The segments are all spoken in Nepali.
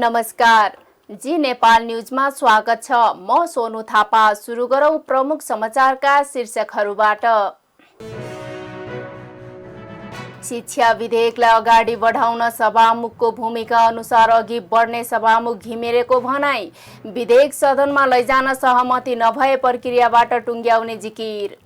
नमस्कार। जी नेपाल न्यूजमा स्वागत छ। म सोनु थापा। सुरु गरौं प्रमुख समाचारका शीर्षकहरूबाट। शिक्षा विधेयकलाई अगाडि बढाउन सभामुखको भूमिका अनुसार अघि बढ्ने सभामुख घिमिरेको भनाई। विधेयक सदनमा लैजान सहमति नभए प्रक्रियाबाट टुङ्ग्याउने जिकिर।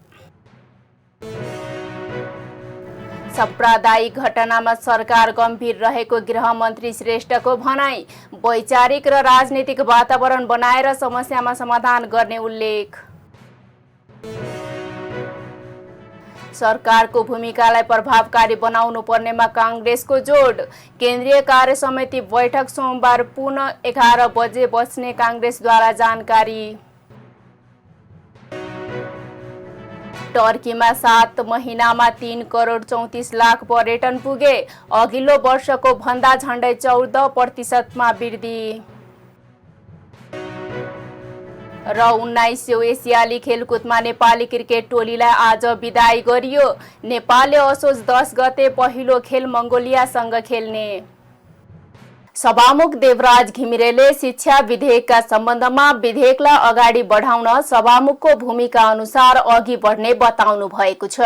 साम्प्रदायिक घटनामा सरकार गम्भीर रहेको गृहमन्त्री श्रेष्ठको भनाई। वैचारिक र राजनीतिक वातावरण बनाएर समस्यामा समाधान गर्ने उल्लेख। सरकारको भूमिकालाई प्रभावकारी बनाउनु पर्नेमा कांग्रेसको जोड। केन्द्रीय कार्य समिति बैठक सोमबार पुनः 11 बजे बस्ने कांग्रेसद्वारा जानकारी। टर्कीमा 7 महिनामा 3 करोड 34 लाख पर्यटन पुगे। अघिल्लो वर्षको भन्दा झण्डै 14% वृद्धि। र 19औं एसियाली खेलकुदमा नेपाली क्रिकेट टोलीलाई आज बिदाई गरियो। नेपालले असोज 10 गते पहिलो खेल मंगोलियासँग खेल्ने। सभामुख देवराज घिमिरेले शिक्षा विधेयकका सम्बन्धमा विधेयकलाई अगाडि बढाउन सभामुखको भूमिका अनुसार अघि बढ्ने बताउनु भएको छ।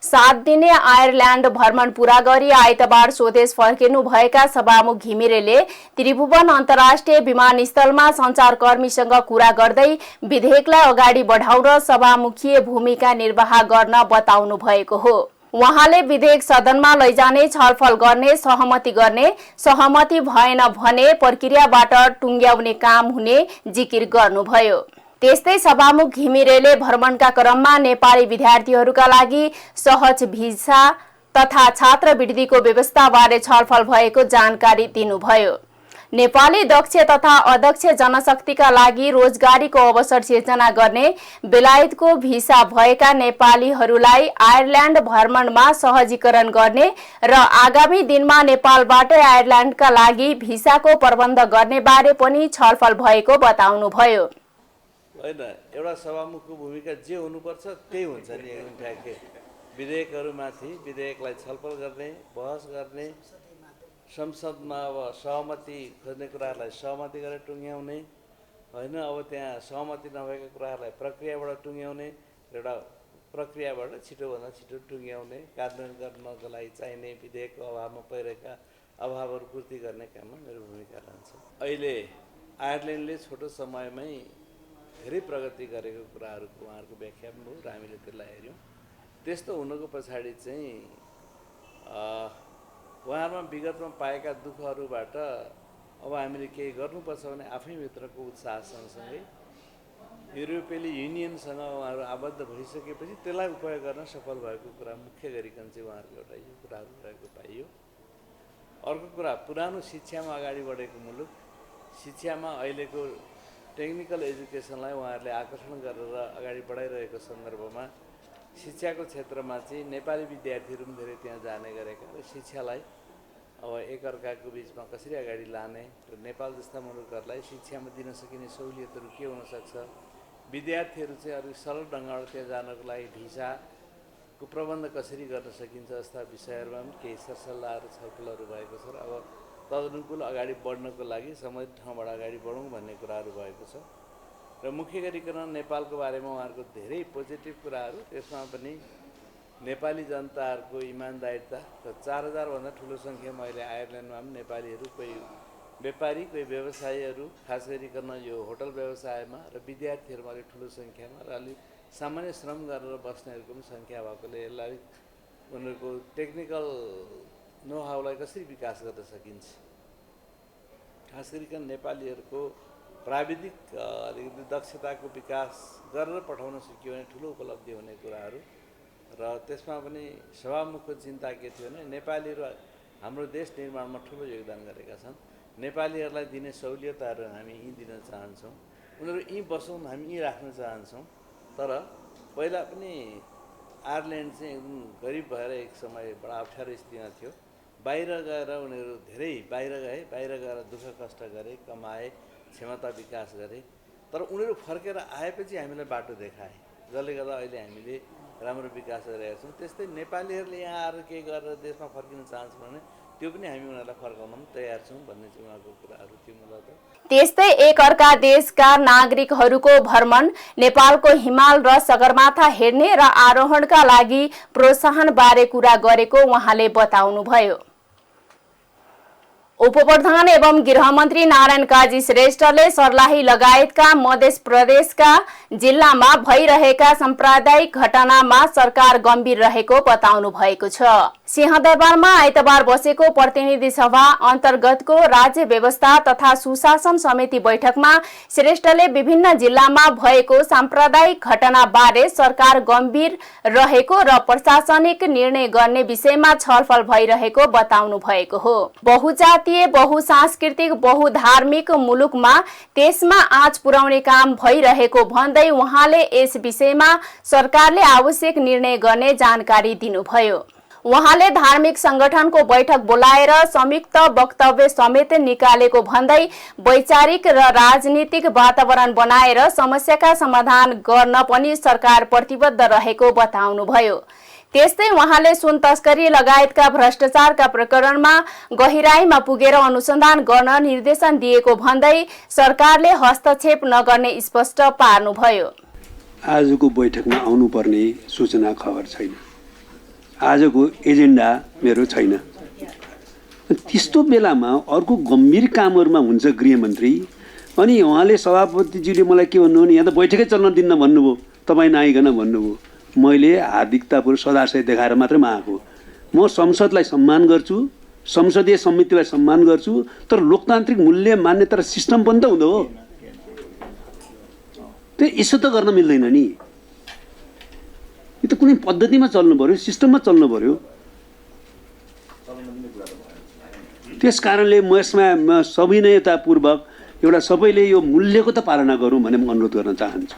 7 दिने आयरल्यान्ड भ्रमण पूरा गरी आइतबार स्वदेश फर्किनु भएका सभामुख घिमिरेले त्रिभुवन अन्तर्राष्ट्रिय विमानस्थलमा सञ्चारकर्मीसँग कुरा गर्दै विधेयकलाई अगाडि बढाउन सभामुखीय भूमिका निर्वाह गर्न बताउनु भएको हो। उहाँले विधेयक सदनमा लैजाने, छलफल गर्ने, सहमति भएन भने प्रक्रियाबाट टुङ्ग्याउने काम हुने जिकिर गर्नुभयो। त्यस्तै सभामुख घिमिरेले भ्रमणका क्रममा नेपाली विद्यार्थीहरूका लागि सहज भिसा तथा छात्रवृत्तिको व्यवस्थाबारे छलफल भएको जानकारी दिनुभयो। नेपाली दक्ष तथा अदक्ष जनशक्तिका लागि रोजगारीको अवसर सिर्जना गर्ने, बेलायतको भिसा भएका नेपालीहरूलाई आयरल्यान्ड भ्रमणमा सहजीकरण गर्ने र आगामी दिनमा नेपालबाट आयरल्यान्डका लागि भिसाको प्रबन्ध गर्ने बारे पनि छलफल भएको बताउनुभयो। होइन, एउटा सभामुखको भूमिका जे हुनुपर्छ त्यही हुन्छ नि। एकदम ठ्याक्कै विधेयकहरूमाथि विधेयकलाई छलफल गर्ने, बहस गर्ने, संसदमा अब सहमति खोज्ने कुराहरूलाई सहमति गरेर टुङ्ग्याउने, होइन अब त्यहाँ सहमति नभएका कुराहरूलाई प्रक्रियाबाट टुङ्ग्याउने, एउटा प्रक्रियाबाट छिटोभन्दा छिटो टुङ्ग्याउने, कार्यान्वयन गर्नको लागि चाहिने विधेयकको अभावमा परिरहेका अभावहरू पूर्ति गर्ने काममा मेरो भूमिका रहन्छ। अहिले आयरल्यान्डले छोटो समयमै धेरै प्रगति गरेको कुराहरूको उहाँहरूको व्याख्या पनि भयो र हामीले त्यसलाई हेऱ्यौँ। त्यस्तो हुनुको पछाडि चाहिँ उहाँहरूमा विगतमा पाएका दुःखहरूबाट अब हामीले केही गर्नुपर्छ भने आफैभित्रको उत्साह सँगसँगै युरोपियन युनियनसँग उहाँहरू आबद्ध भइसकेपछि त्यसलाई उपयोग गर्न सफल भएको कुरा मुख्य गरिकन चाहिँ उहाँहरूको एउटा यो कुराहरू रहेको पाइयो। अर्को कुरा, पुरानो शिक्षामा अगाडि बढेको मुलुक, शिक्षामा अहिलेको टेक्निकल एजुकेसनलाई उहाँहरूले आकर्षण गरेर अगाडि बढाइरहेको सन्दर्भमा शिक्षाको क्षेत्रमा चाहिँ नेपाली विद्यार्थीहरू पनि धेरै त्यहाँ जाने गरेका र शिक्षालाई अब एकअर्काको बिचमा कसरी अगाडि लाने र नेपाल जस्ता मुलुकहरूलाई शिक्षामा दिन सकिने सहुलियतहरू के हुनसक्छ, विद्यार्थीहरू चाहिँ अलिक सरल ढङ्गबाट त्यहाँ जानको लागि भिसाको प्रबन्ध कसरी गर्न सकिन्छ जस्ता विषयहरूमा पनि केही सरसल्लाहहरू छलफलहरू भएको छ र अब तदनुकूल अगाडि बढ्नको लागि सम्बन्धित ठाउँबाट अगाडि बढौँ भन्ने कुराहरू भएको छ। र मुख्य गरिकन नेपालको बारेमा उहाँहरूको धेरै पोजिटिभ कुराहरू, त्यसमा पनि नेपाली जनताहरूको इमान्दारिता र 4000 भन्दा ठुलो सङ्ख्यामा अहिले आयरल्यान्डमा पनि नेपालीहरू, कोही व्यापारी, कोही व्यवसायीहरू, खास गरिकन यो होटल व्यवसायमा र विद्यार्थीहरूमा अलिक ठुलो सङ्ख्यामा र अलिक सामान्य श्रम गरेर बस्नेहरूको पनि सङ्ख्या भएकोले यसलाई उनीहरूको टेक्निकल नोहाउलाई कसरी विकास गर्न सकिन्छ, खास गरिकन नेपालीहरूको प्राविधिक अलिकति दक्षताको विकास गरेर पठाउन सकियो भने ठुलो उपलब्धि हुने कुराहरू। र त्यसमा पनि सभामुखको चिन्ता के थियो भने नेपालीहरू हाम्रो देश निर्माणमा ठुलो योगदान गरेका छन्, नेपालीहरूलाई दिने सहुलियतहरू हामी यहीँ दिन चाहन्छौँ, उनीहरू यहीँ बसौँ, हामी यहीँ राख्न चाहन्छौँ। तर पहिला पनि आयरल्यान्ड चाहिँ एकदम गरिब भएर एक समय बडा अप्ठ्यारो स्थितिमा थियो। बाहिर गएर उनीहरू धेरै बाहिर गएर दुःख कष्ट गरे, कमाए, क्षमता विकास गरे, तर उनीहरू फर्केर आएपछि हामीलाई बाटो देखाए, जसले गर्दा अहिले हामीले राम्रो विकास गरिरहेका छौँ। त्यस्तै नेपालीहरूले यहाँ आएर केही गरेर देशमा फर्किन चाहन्छ भने त्यो पनि हामी उनीहरूलाई फर्काउन पनि तयार छौँ भन्ने चाहिँ उहाँको कुराहरू थियो मूलतः। त्यस्तै एक अर्का देशका नागरिकहरूको भ्रमण, नेपालको हिमाल र सगरमाथा हेर्ने र आरोहणका लागि प्रोत्साहन बारे कुरा गरेको उहाँले बताउनुभयो। उपप्रधान एवं गृहमन्त्री नारायण काजी श्रेष्ठले सर्लाही लगायतका मध्य प्रदेशका जिल्लामा भइरहेका साम्प्रदायिक घटनामा सरकार गम्भीर रहेको बताउनु भएको छ। सिंहदरबारमा आइतबार बसेको प्रतिनिधि सभा अन्तर्गतको राज्य व्यवस्था तथा सुशासन समिति बैठकमा श्रेष्ठले विभिन्न जिल्लामा भएको साम्प्रदायिक घटना बारे सरकार गम्भीर रहेको र प्रशासनिक निर्णय गर्ने विषयमा छलफल भइरहेको बताउनु भएको हो। बहुजातीय, बहुसांस्कृतिक, बहुधार्मिक मुलुकमा त्यसमा आँच पुर्याउने काम भइरहेको भन्दै उहाँले यस विषयमा सरकारले आवश्यक निर्णय गर्ने जानकारी दिनुभयो। उहाँले धार्मिक संगठनको बैठक बोलाएर संयुक्त वक्तव्य समेत निकालेको भन्दै वैचारिक र राजनीतिक वातावरण बनाएर समस्याका समाधान गर्न पनि सरकार प्रतिबद्ध रहेको बताउनुभयो। त्यस्तै उहाँले सुन तस्करी लगायतका भ्रष्टाचारका प्रकरणमा गहिराईमा पुगेर अनुसन्धान गर्न निर्देशन दिएको भन्दै सरकारले हस्तक्षेप नगर्ने स्पष्ट पार्नुभयो। आजको बैठकमा आउनुपर्ने सूचना खबर छैन, आजको एजेन्डा मेरो छैन। त्यस्तो बेलामा अर्को गम्भीर कामहरूमा हुन्छ गृहमन्त्री, अनि उहाँले सभापतिज्यूले मलाई के भन्नुभयो भने यहाँ त बैठकै चल्न दिन्न भन्नुभयो, तपाईँ नआइकन भन्नुभयो। मैले हार्दिकतापूर्वक सदाशय देखाएर मात्रै आएको। म संसदलाई सम्मान गर्छु, संसदीय समितिलाई सम्मान गर्छु, तर लोकतान्त्रिक मूल्य मान्यता र सिस्टम पनि त हुँदो हो। त्यो यसो त गर्न मिल्दैन नि। यो त कुनै पद्धतिमा चल्नु पर्यो, सिस्टममा चल्नु पर्यो। त्यस कारणले म यसमा सविनयतापूर्वक एउटा सबैले यो मूल्यको त पालना गरौँ भन्ने म अनुरोध गर्न चाहन्छु।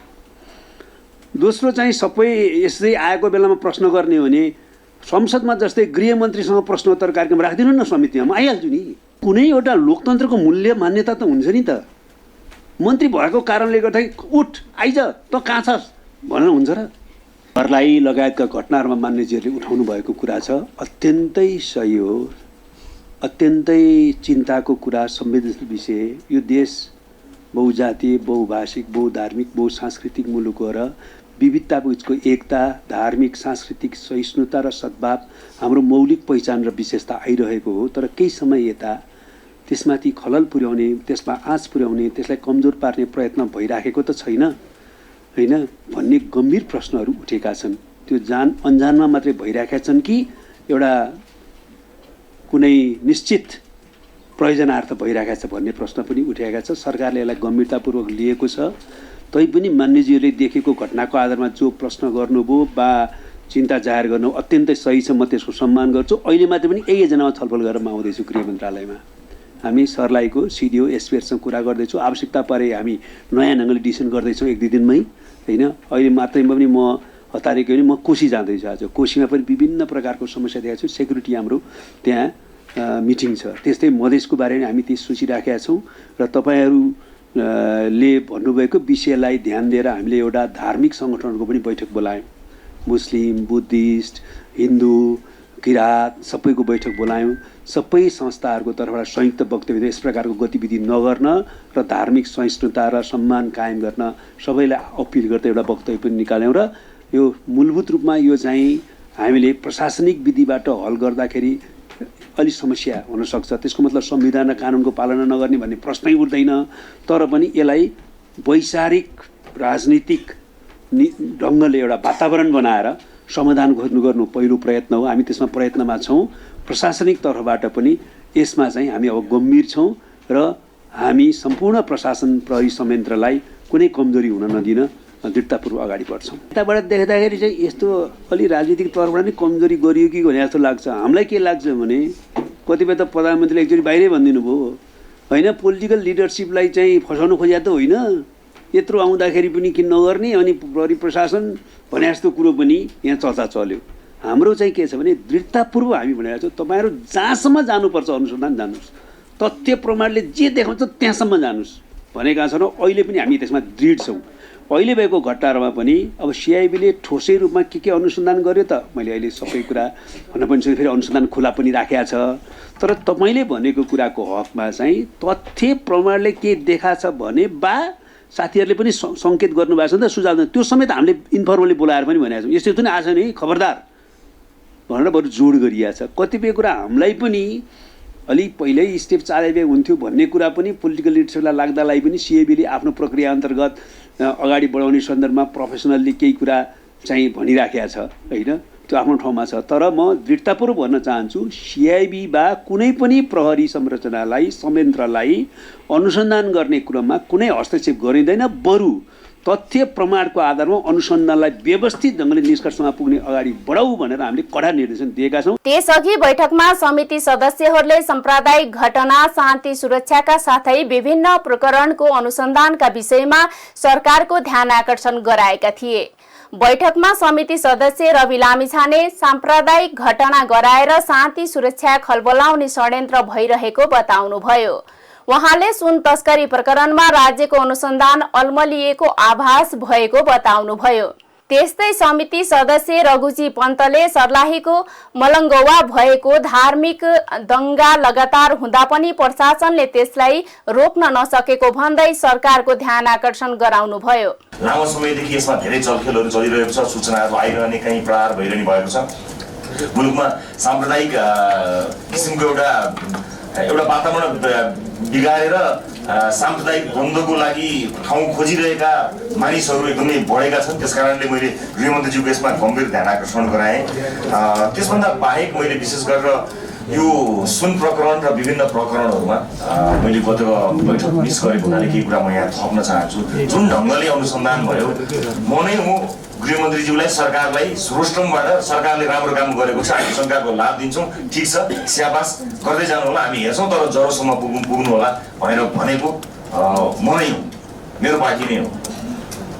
दोस्रो चाहिँ सबै यसै आएको बेलामा प्रश्न गर्ने हो भने संसदमा जस्तै गृहमन्त्रीसँग प्रश्नोत्तर कार्यक्रम राखिदिनु न समितिमा, म आइहाल्छु नि। कुनै एउटा लोकतन्त्रको मूल्य मान्यता त हुन्छ नि त। मन्त्री भएको कारणले गर्दाखेरि उठ आइज त कहाँ छस् भनेर हुन्छ र? सर्लाही लगायतका घटनाहरूमा मान्यजीहरूले उठाउनु भएको कुरा छ, अत्यन्तै सही हो, अत्यन्तै चिन्ताको कुरा, संवेदनशील विषय। यो देश बहुजातीय, बहुभाषिक, बहुधार्मिक, बहुसांस्कृतिक मुलुक हो र विविधताको एकता, धार्मिक, सांस्कृतिक सहिष्णुता र सद्भाव हाम्रो मौलिक पहिचान र विशेषता आइरहेको हो। तर केही समय यता त्यसमाथि खलल पुर्याउने, त्यसमा आँच पुर्याउने, त्यसलाई कमजोर पार्ने प्रयत्न भइराखेको त छैन होइन भन्ने गम्भीर प्रश्नहरू उठेका छन्। त्यो अनजानमा मात्रै भइराखेका छन् कि एउटा कुनै निश्चित प्रयोजनार्थ भइरहेको छ भन्ने प्रश्न पनि उठेका छ। सरकारले यसलाई गम्भीरतापूर्वक लिएको छ। तैपनि मान्यजीहरूले देखेको घटनाको आधारमा जो प्रश्न गर्नुभयो वा चिन्ता जाहेर गर्नु अत्यन्तै सही छ, म त्यसको सम्मान गर्छु। अहिले मात्रै पनि यही एजेन्डामा छलफल गरेर म आउँदैछु गृह मन्त्रालयमा। हामी सर्लाहीको सिडिओ एसपीहरूसँग कुरा गर्दैछौँ, आवश्यकता परे हामी नयाँ ढङ्गले डिसिसन गर्दैछौँ एक दुई दिनमै होइन। अहिले मात्रैमा पनि म हतारेको भने म कोशी जाँदैछु। आज कोशीमा पनि विभिन्न प्रकारको समस्या देखाएको छु। सेक्युरिटी हाम्रो त्यहाँ मिटिङ छ। त्यस्तै मधेसको बारेमा हामी त्यस सोचिराखेका छौँ र तपाईँहरूले भन्नुभएको विषयलाई ध्यान दिएर हामीले एउटा धार्मिक सङ्गठनहरूको पनि बैठक बोलायौँ। मुस्लिम, बुद्धिस्ट, हिन्दू, किरात सबैको बैठक बोलायौँ। सबै संस्थाहरूको तर्फबाट संयुक्त वक्तव्य यस प्रकारको गतिविधि नगर्न र धार्मिक सहिष्णुता र सम्मान कायम गर्न सबैलाई अपिल गर्दै एउटा वक्तव्य पनि निकाल्यौँ। र यो मूलभूत रूपमा यो चाहिँ हामीले प्रशासनिक विधिबाट हल गर्दाखेरि अलि समस्या हुनसक्छ। त्यसको मतलब संविधान र कानुनको पालना नगर्ने भन्ने प्रश्नै उठ्दैन। तर पनि यसलाई वैचारिक राजनीतिक ढङ्गले एउटा वातावरण बनाएर समाधान खोज्नु गर्नु पहिलो प्रयत्न हो। हामी त्यसमा प्रयत्नमा छौँ। प्रशासनिक तर्फबाट पनि यसमा चाहिँ हामी अब गम्भीर छौँ र हामी सम्पूर्ण प्रशासन प्रहरी संयन्त्रलाई कुनै कमजोरी हुन नदिन दृढतापूर्वक अगाडि बढ्छौँ। यताबाट देख्दाखेरि चाहिँ यस्तो अलि राजनीतिक तर्फबाट नै कमजोरी गरियो कि भने जस्तो लाग्छ। हामीलाई के लाग्छ भने कतिपय त प्रधानमन्त्रीले एकचोटि बाहिरै भनिदिनु भयो होइन, पोलिटिकल लिडरसिपलाई चाहिँ फसाउनु खोजेको त होइन, यत्रो आउँदाखेरि पनि किन नगर्ने, अनि प्रहरी प्रशासन भने जस्तो कुरो पनि यहाँ चर्चा चल्यो। हाम्रो चाहिँ के छ भने दृढतापूर्वक हामी भनेको छौँ तपाईँहरू जहाँसम्म जानुपर्छ अनुसन्धान जानुहोस्, तथ्य प्रमाणले जे देखाउँछ त्यहाँसम्म जानुहोस् भनेका छौँ। अहिले पनि हामी त्यसमा दृढ छौँ। अहिले भएको घटनाहरूमा पनि अब सिआइबीले ठोसै रूपमा के अनुसन्धान गर्यो त मैले अहिले सबै कुरा भन्न पनि सक्छु, फेरि अनुसन्धान खुला पनि राखेको छ। तर तपाईँले भनेको कुराको हकमा चाहिँ तथ्य प्रमाणले के देखाछ भने बा साथीहरूले पनि सङ्केत गर्नुभएको छ नि त, सुझाव त्यो समेत हामीले इन्फर्मली बोलाएर पनि भनेको छौँ, यस्तो पनि आज नि खबरदार भनेर बरु जोड गरिएको छ। कतिपय कुरा हामीलाई पनि अलिक पहिल्यै स्टेप चालेबे हुन्थ्यो भन्ने कुरा पनि पोलिटिकल लिडरसिपलाई लाग्दालाई पनि सिएबीले आफ्नो प्रक्रिया अन्तर्गत अगाडि बढाउने सन्दर्भमा प्रोफेसनल्ली केही कुरा चाहिँ भनिराखेको छ होइन, त्यो आफ्नो ठाउँमा छ। तर म दृढतापूर्वक भन्न चाहन्छु सिआइबी बा कुनै पनि प्रहरी संरचनालाई संयन्त्रलाई अनुसन्धान गर्ने क्रममा कुनै हस्तक्षेप गरिँदैन, बरु तथ्य प्रमाणको आधारमा अनुसन्धानलाई व्यवस्थित ढङ्गले निष्कर्षमा पुग्ने अगाडि बढाऊ भनेर हामीले कडा निर्देशन दिएका छौँ। त्यसअघि बैठकमा समिति सदस्यहरूले साम्प्रदायिक घटना, शान्ति सुरक्षाका साथै विभिन्न प्रकरणको अनुसन्धानका विषयमा सरकारको ध्यान आकर्षण गराएका थिए। बैठकमा समिति सदस्य रवि लामिछाने साम्प्रदायिक घटना गराएर शान्ति सुरक्षा खलबलाउने षड्यन्त्र भइरहेको बताउनुभयो। उहाँले सुन तस्करी प्रकरणमा राज्यको अनुसन्धान अल्मलिएको आभास भएको बताउनुभयो। त्यस्तै समिति सदस्य रघुजी पन्तले सर्लाहीको मलङ्गवा भएको धार्मिक दंगा लगातार हुँदा पनि प्रशासनले त्यसलाई रोक्न नसकेको भन्दै सरकारको ध्यान आकर्षण गराउनुभयो। लामो समयदेखि यसमा धेरै चलखेलहरू चलिरहेको छ, सूचनाहरू आइरहने, कहीँ प्रहार भइरहने भएको छ। मुलुकमा साम्प्रदायिक किसिमको एउटा वातावरण बिगारेर साम्प्रदायिक द्वन्द्वको लागि ठाउँ खोजिरहेका मानिसहरू एकदमै बढेका छन्। त्यसकारणले मैले गृहमन्त्रीज्यूको यसमा गम्भीर ध्यान आकर्षण गराएँ। त्यसभन्दा बाहेक मैले विशेष गरेर यो सुन प्रकरण र विभिन्न प्रकरणहरूमा मैले गत बैठक मिस गरेको हुनाले केही कुरा म यहाँ थप्न चाहन्छु। जुन ढङ्गले अनुसन्धान भयो, म नै हुँ गृहमन्त्रीज्यूलाई सरकारलाई रोस्टमबाट सरकारले राम्रो काम गरेको छ, हामी सरकारको लाभ दिन्छौँ, ठिक छ, स्याबास गर्दै जानु होला, हामी हेर्छौँ, तर जरोसम्म पुग्नु होला भनेर भनेको म नै हुँ, मेरो पार्टी नै हो।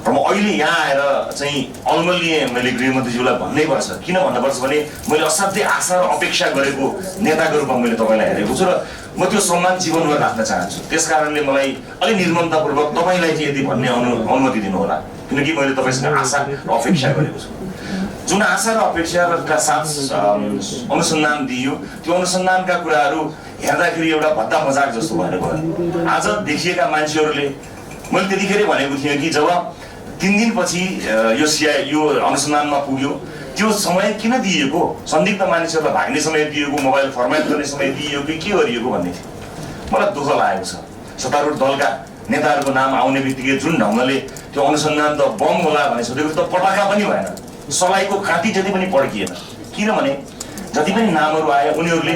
र म अहिले यहाँ आएर चाहिँ अल्मलिए मैले गृहमन्त्रीज्यूलाई भन्नै पर्छ। किन भन्नुपर्छ भने मैले असाध्यै आशा र अपेक्षा गरेको नेताको रूपमा मैले तपाईँलाई हेरेको छु र म त्यो सम्मान जीवनभर राख्न चाहन्छु। त्यस कारणले मलाई अलि निर्ममतापूर्वक तपाईँलाई चाहिँ यदि भन्ने अनुमति दिनु होला, किनकि मैले तपाईँसँग आशा र अपेक्षा गरेको छु। जुन आशा र अपेक्षाका साथ अनुसन्धान दिइयो, त्यो अनुसन्धानका कुराहरू हेर्दाखेरि एउटा भद्दा मजाक जस्तो भएर गयो। आज देखिएका मान्छेहरूले, मैले त्यतिखेरै भनेको थिएँ कि जब 3 दिनपछि यो अनुसन्धानमा पुग्यो, त्यो समय किन दिइएको, संदिग्ध मानिसहरूलाई भाग्ने समय दिएको, मोबाइल फर्मेट गर्ने समय दिइयो कि के गरिएको भन्ने थियो। मलाई दुःख लागेको छ। सत्तारूढ दलका नेताहरूको नाम आउने बित्तिकै जुन ढङ्गले त्यो अनुसन्धान त बम होला भने सोधेको त पटाखा पनि भएन, सलाइको काँटी जति पनि पड्किएन। किनभने जति पनि नामहरू आए उनीहरूले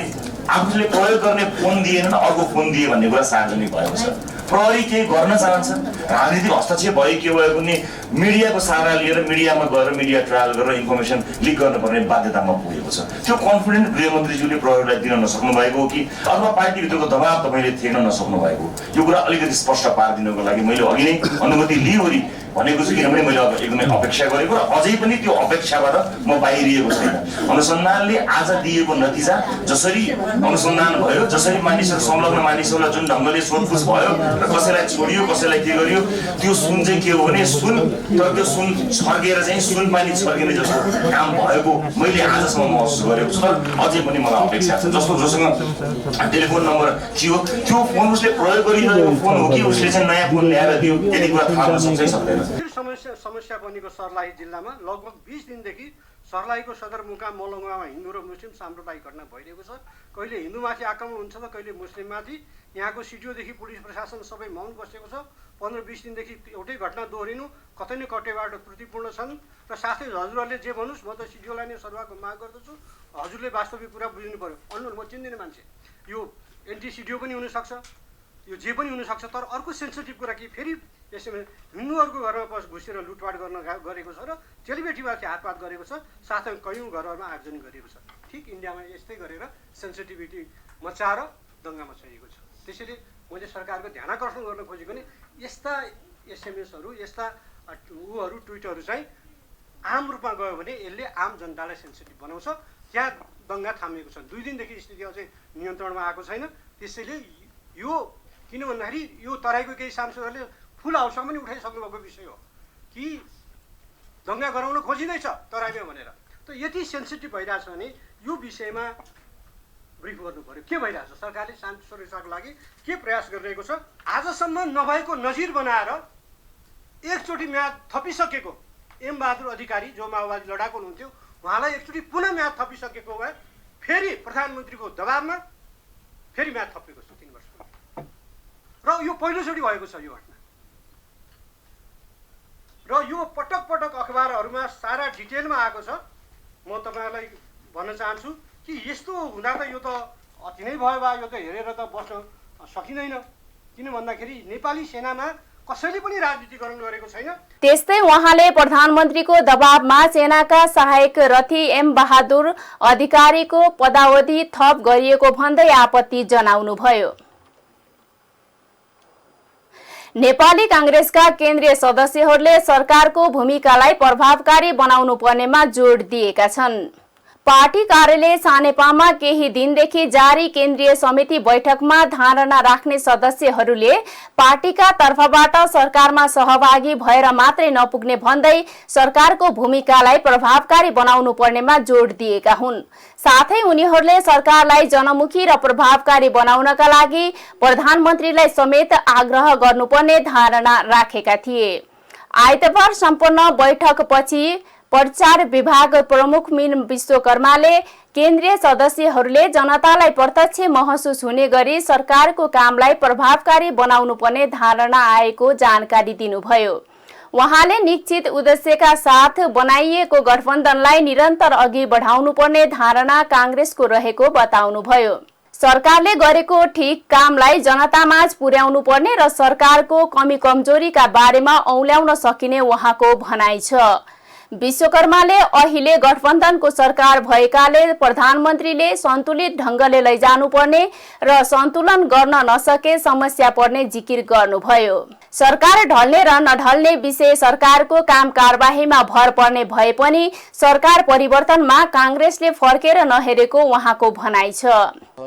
आफूले प्रयोग गर्ने फोन दिएनन्, अर्को फोन दिए भन्ने कुरा सार्वजनिक भएको छ। प्रहरी केही गर्न चाहन्छ, राजनीतिक हस्तक्षेप भयो के भयो भने मिडियाको सहारा लिएर मिडियामा गएर मिडिया ट्रायल गरेर इन्फर्मेसन लिक गर्नुपर्ने बाध्यतामा पुगेको छ। त्यो कन्फिडेन्ट गृहमन्त्रीज्यूले प्रहरीलाई दिन नसक्नु भएको हो कि अथवा पार्टीभित्रको दबाब तपाईँले थिएन नसक्नु भएको, यो कुरा अलिकति स्पष्ट पारिदिनुको लागि मैले अघि नै अनुमति लिइवरी भनेको छु। किनभने मैले अब एकदमै अपेक्षा गरेको र अझै पनि त्यो अपेक्षाबाट म बाहिरिएको छैन। अनुसन्धानले आज दिएको नतिजा, जसरी अनुसन्धान भयो, जसरी मानिसहरू संलग्न मानिसहरूलाई जुन ढङ्गले सोधपुछ भयो र कसैलाई छोडियो, कसैलाई के गरियो, त्यो सुन चाहिँ के हो भने सुन, तर त्यो सुन छर्केर चाहिँ सुन पानी छर्किने जस्तो काम भएको मैले आजसम्म महसुस गरेको छु। तर अझै पनि मलाई अपेक्षा छ। जस्तो जोसँग टेलिफोन नम्बर थियो, त्यो फोन उसले प्रयोग गरिरहेको फोन हो कि उसले चाहिँ नयाँ फोन ल्याएर दियो, यति कुरा थाहा हुन सक्छै सक्दैन। समस्या बनेको सर्लाही जिल्लामा लगभग 20 दिनदेखि सर्लाहीको सदरमुकाम मलङ्गवामा हिन्दू र मुस्लिम साम्प्रदायिक घटना भइरहेको छ। कहिले हिन्दूमाथि आक्रमण हुन्छ त कहिले मुस्लिममाथि। यहाँको सिडिओदेखि पुलिस प्रशासन सबै मौन बसेको छ। 15-20 दिनदेखि एउटै घटना दोहोरिनु कतै न कतैबाट त्रुटिपूर्ण छन्। र साथै हजुरहरूले जे भन्नुहोस्, म त सिडिओलाई नै सरुवाको माग गर्दछु, हजुरले वास्तविक कुरा बुझ्नु पर्यो। अन्नु म चिन्दिनँ मान्छे, यो एन्टी सिडिओ पनि हुनसक्छ, यो जे पनि हुनसक्छ। तर अर्को सेन्सिटिभ कुरा कि फेरि यसमा हिन्दूहरूको घरमा घुसेर लुटपाट गरेको छ र चेलीबेटीमाथि हातपात गरेको छ, साथै कयौँ घरहरूमा आगजनी गरिएको छ। ठिक इन्डियामा यस्तै गरेर सेन्सिटिभिटी मचाएर दङ्गा मचाइएको छ। त्यसैले मैले सरकारको ध्यान आकर्षण गर्न खोजेको नि यस्ता एसएमएसहरू, यस्ता ट्विटहरू चाहिँ आम रूपमा गयो भने यसले आम जनतालाई सेन्सिटिभ बनाउँछ। त्यहाँ दङ्गा थामिएको छ। 2 दिनदेखि स्थिति अझै नियन्त्रणमा आएको छैन। त्यसैले यो किन भन्दाखेरि यो तराईको केही सांसदहरूले फुल हाउसमा पनि उठाइसक्नु भएको विषय हो। कि दङ्गा गराउन खोजिँदैछ तराईमा भनेर। त यति सेन्सिटिभ भइरहेछ भने यो विषयमा ब्रिफ गर्नु पर्यो। के भइरहेछ, सरकारले शान्ति सुरक्षाको लागि के प्रयास गरिरहेको छ? आजसम्म नभएको नजिर बनाएर एकचोटि म्याद थपिसकेको एम बहादुर अधिकारी जो माओवादी लडाकु हुनुहुन्थ्यो, उहाँलाई एकचोटि पुनः म्याद थपिसकेको भए फेरि प्रधानमन्त्रीको दबाबमा फेरि म्याद थपेको छ 3 वर्ष। र यो पहिलोचोटि भएको छ यो घटना। र यो पटक पटक अखबारहरूमा सारा डिटेलमा आएको छ। म तपाईँहरूलाई भन्न चाहन्छु कि यस्तो हुँदा त यो त अति नै भयो बा, यो त हेरेर त बस्न सकिँदैन। किन भन्दाखेरि नेपाली सेनामा कसैले पनि राजनीतिकरण गरेको छैन। त्यस्तै उहाँले प्रधानमन्त्रीको दबावमा सेनाका सहायक रथी एम बहादुर अधिकारीको पदावधि थप गरिएको भन्दै आपत्ति जनाउनुभयो। नेपाली कांग्रेसका केन्द्रीय सदस्यहरूले सरकारको भूमिकालाई प्रभावकारी बनाउनु पर्नेमा जोड दिएका छन्। पार्टी कार्यालय सानेपामा केही दिनदेखि जारी केन्द्रीय समिति बैठकमा धारणा राख्ने सदस्यहरूले पार्टीका तर्फबाट सरकारमा सहभागी भएर मात्रै नपुग्ने भन्दै सरकारको भूमिकालाई प्रभावकारी बनाउनु पर्नेमा जोड दिएका हुन्। साथै उनीहरूले सरकारलाई जनमुखी र प्रभावकारी बनाउनका लागि प्रधानमन्त्रीलाई समेत आग्रह गर्नुपर्ने धारणा राखेका थिए। आइतबार सम्पन्न बैठकपछि प्रचार विभाग प्रमुख मीन विश्वकर्माले केन्द्रीय सदस्यहरूले जनतालाई प्रत्यक्ष महसुस हुने गरी सरकारको कामलाई प्रभावकारी बनाउनु पर्ने धारणा आएको जानकारी दिनुभयो। उहाँले निश्चित उद्देश्यका साथ बनाइएको गठबन्धनलाई निरन्तर अघि बढाउनु पर्ने धारणा कांग्रेसको रहेको बताउनुभयो। सरकारले गरेको ठिक कामलाई जनतामाझ पुर्याउनु पर्ने र सरकारको कमी कमजोरीका बारेमा औल्याउन सकिने उहाँको भनाइ छ। विश्वकर्माले अहिले गठबन्धनको सरकार भएकाले प्रधानमन्त्रीले सन्तुलित ढंगले लैजानुपर्ने र सन्तुलन गर्न नसके समस्या पर्ने जिकिर गर्नुभयो। सरकार ढल्ने र नढल्ने विषय सरकारको काम कारबाहीमा भर पर्ने भए पनि सरकार परिवर्तनमा कांग्रेसले फर्केर नहेरेको उहाँको भनाइ छ।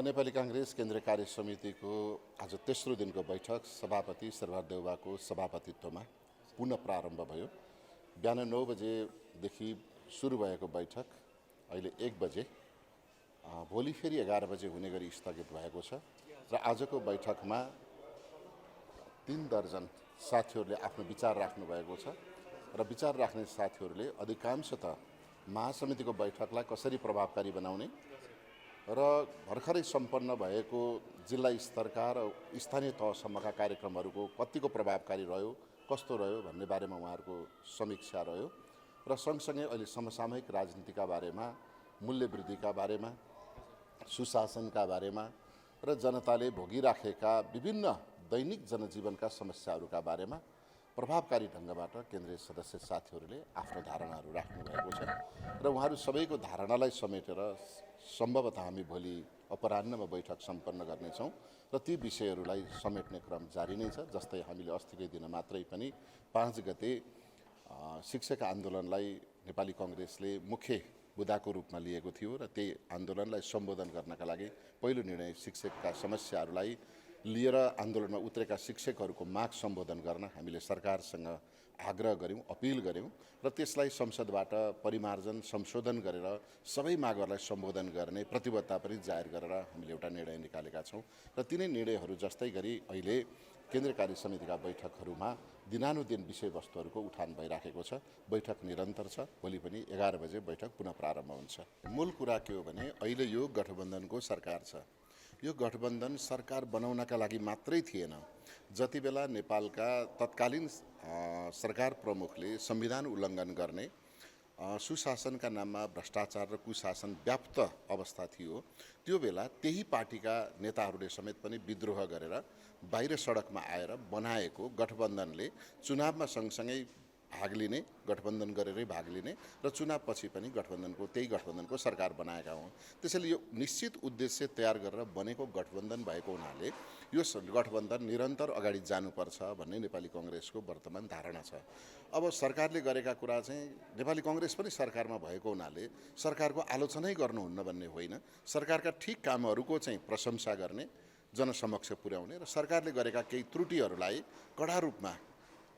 नेपाली कांग्रेस केन्द्रीय कार्य समितिको आज तेस्रो दिनको बैठक सभापति शेरबहादुर देउवाको सभापतित्वमा पुनः प्रारम्भ भयो। बिहान 9 बजेदेखि सुरु भएको बैठक अहिले 1 बजे, भोलि फेरि 11 बजे हुने गरी स्थगित भएको छ। र आजको बैठकमा 3 दर्जन साथीहरूले आफ्नो विचार राख्नु भएको छ र विचार राख्ने साथीहरूले अधिकांशतः महासमितिको बैठकलाई कसरी प्रभावकारी बनाउने र भर्खरै सम्पन्न भएको जिल्ला स्तरका र स्थानीय तहसम्मका कार्यक्रमहरूको कतिको प्रभावकारी रह्यो, कस्तो रह्यो भन्ने बारेमा उहाँहरूको समीक्षा रह्यो। र सँगसँगै अहिले समसामयिक राजनीतिका बारेमा, मूल्य वृद्धिका बारेमा, सुशासनका बारेमा र जनताले भोगिराखेका विभिन्न दैनिक जनजीवनका समस्याहरूका बारेमा प्रभावकारी ढङ्गबाट केन्द्रीय सदस्य साथीहरूले आफ्नो धारणाहरू राख्नु भएको छ र उहाँहरू सबैको धारणालाई समेटेर सम्भवतः हामी भोलि अपराह्नमा बैठक सम्पन्न गर्नेछौँ र ती विषयहरूलाई समेट्ने क्रम जारी नै छ। जस्तै हामीले अस्तिकै दिन मात्रै पनि 5 गते शिक्षक आन्दोलनलाई नेपाली कांग्रेसले मुख्य बुदाको रूपमा लिएको थियो र त्यही आन्दोलनलाई सम्बोधन गर्नका लागि पहिलो निर्णय शिक्षकका समस्याहरूलाई लिएर आन्दोलनमा उत्रेका शिक्षकहरूको माग सम्बोधन गर्न हामीले सरकारसँग आग्रह गर्यौं, अपिल गर्यौं र त्यसलाई संसदबाट परिमार्जन संशोधन गरेर सबै मागहरूलाई सम्बोधन गर्ने प्रतिबद्धता पनि जाहेर गरेर हामीले एउटा निर्णय निकालेका छौं र तिनै निर्णयहरू जस्तै गरी अहिले केन्द्रीय कार्य समितिका बैठकहरूमा दिनानुदिन विषयवस्तुहरूको उठान भइराखेको छ। बैठक निरन्तर छ। भोलि पनि 11 बजे बैठक पुनः प्रारम्भ हुन्छ। मूल कुरा के हो भने अहिले यो गठबन्धनको सरकार छ। यो गठबन्धन सरकार बनाउनका लागि मात्रै थिएन। जति बेला नेपालका तत्कालीन सरकार प्रमुखले संविधान उल्लङ्घन गर्ने, सुशासनका नाममा भ्रष्टाचार र कुशासन व्याप्त अवस्था थियो, त्यो बेला त्यही पार्टीका नेताहरूले समेत पनि विद्रोह गरेर बाहिर सडकमा आएर बनाएको गठबन्धनले चुनावमा सँगसँगै भाग लिने, गठबन्धन गरेरै भाग लिने र चुनावपछि पनि त्यही गठबन्धनको सरकार बनाएका हुन्। त्यसैले यो निश्चित उद्देश्य तयार गरेर बनेको गठबन्धन भएको हुनाले यो गठबन्धन निरन्तर अगाडि जानुपर्छ भन्ने नेपाली कांग्रेसको वर्तमान धारणा छ। अब सरकारले गरेका कुरा चाहिँ नेपाली कांग्रेस पनि सरकारमा भएको हुनाले सरकारको आलोचनै गर्नुहुन्न भन्ने होइन, सरकारका ठिक कामहरूको चाहिँ प्रशंसा गर्ने, जनसमक्ष पुर्याउने र सरकारले गरेका केही त्रुटिहरूलाई कडा रूपमा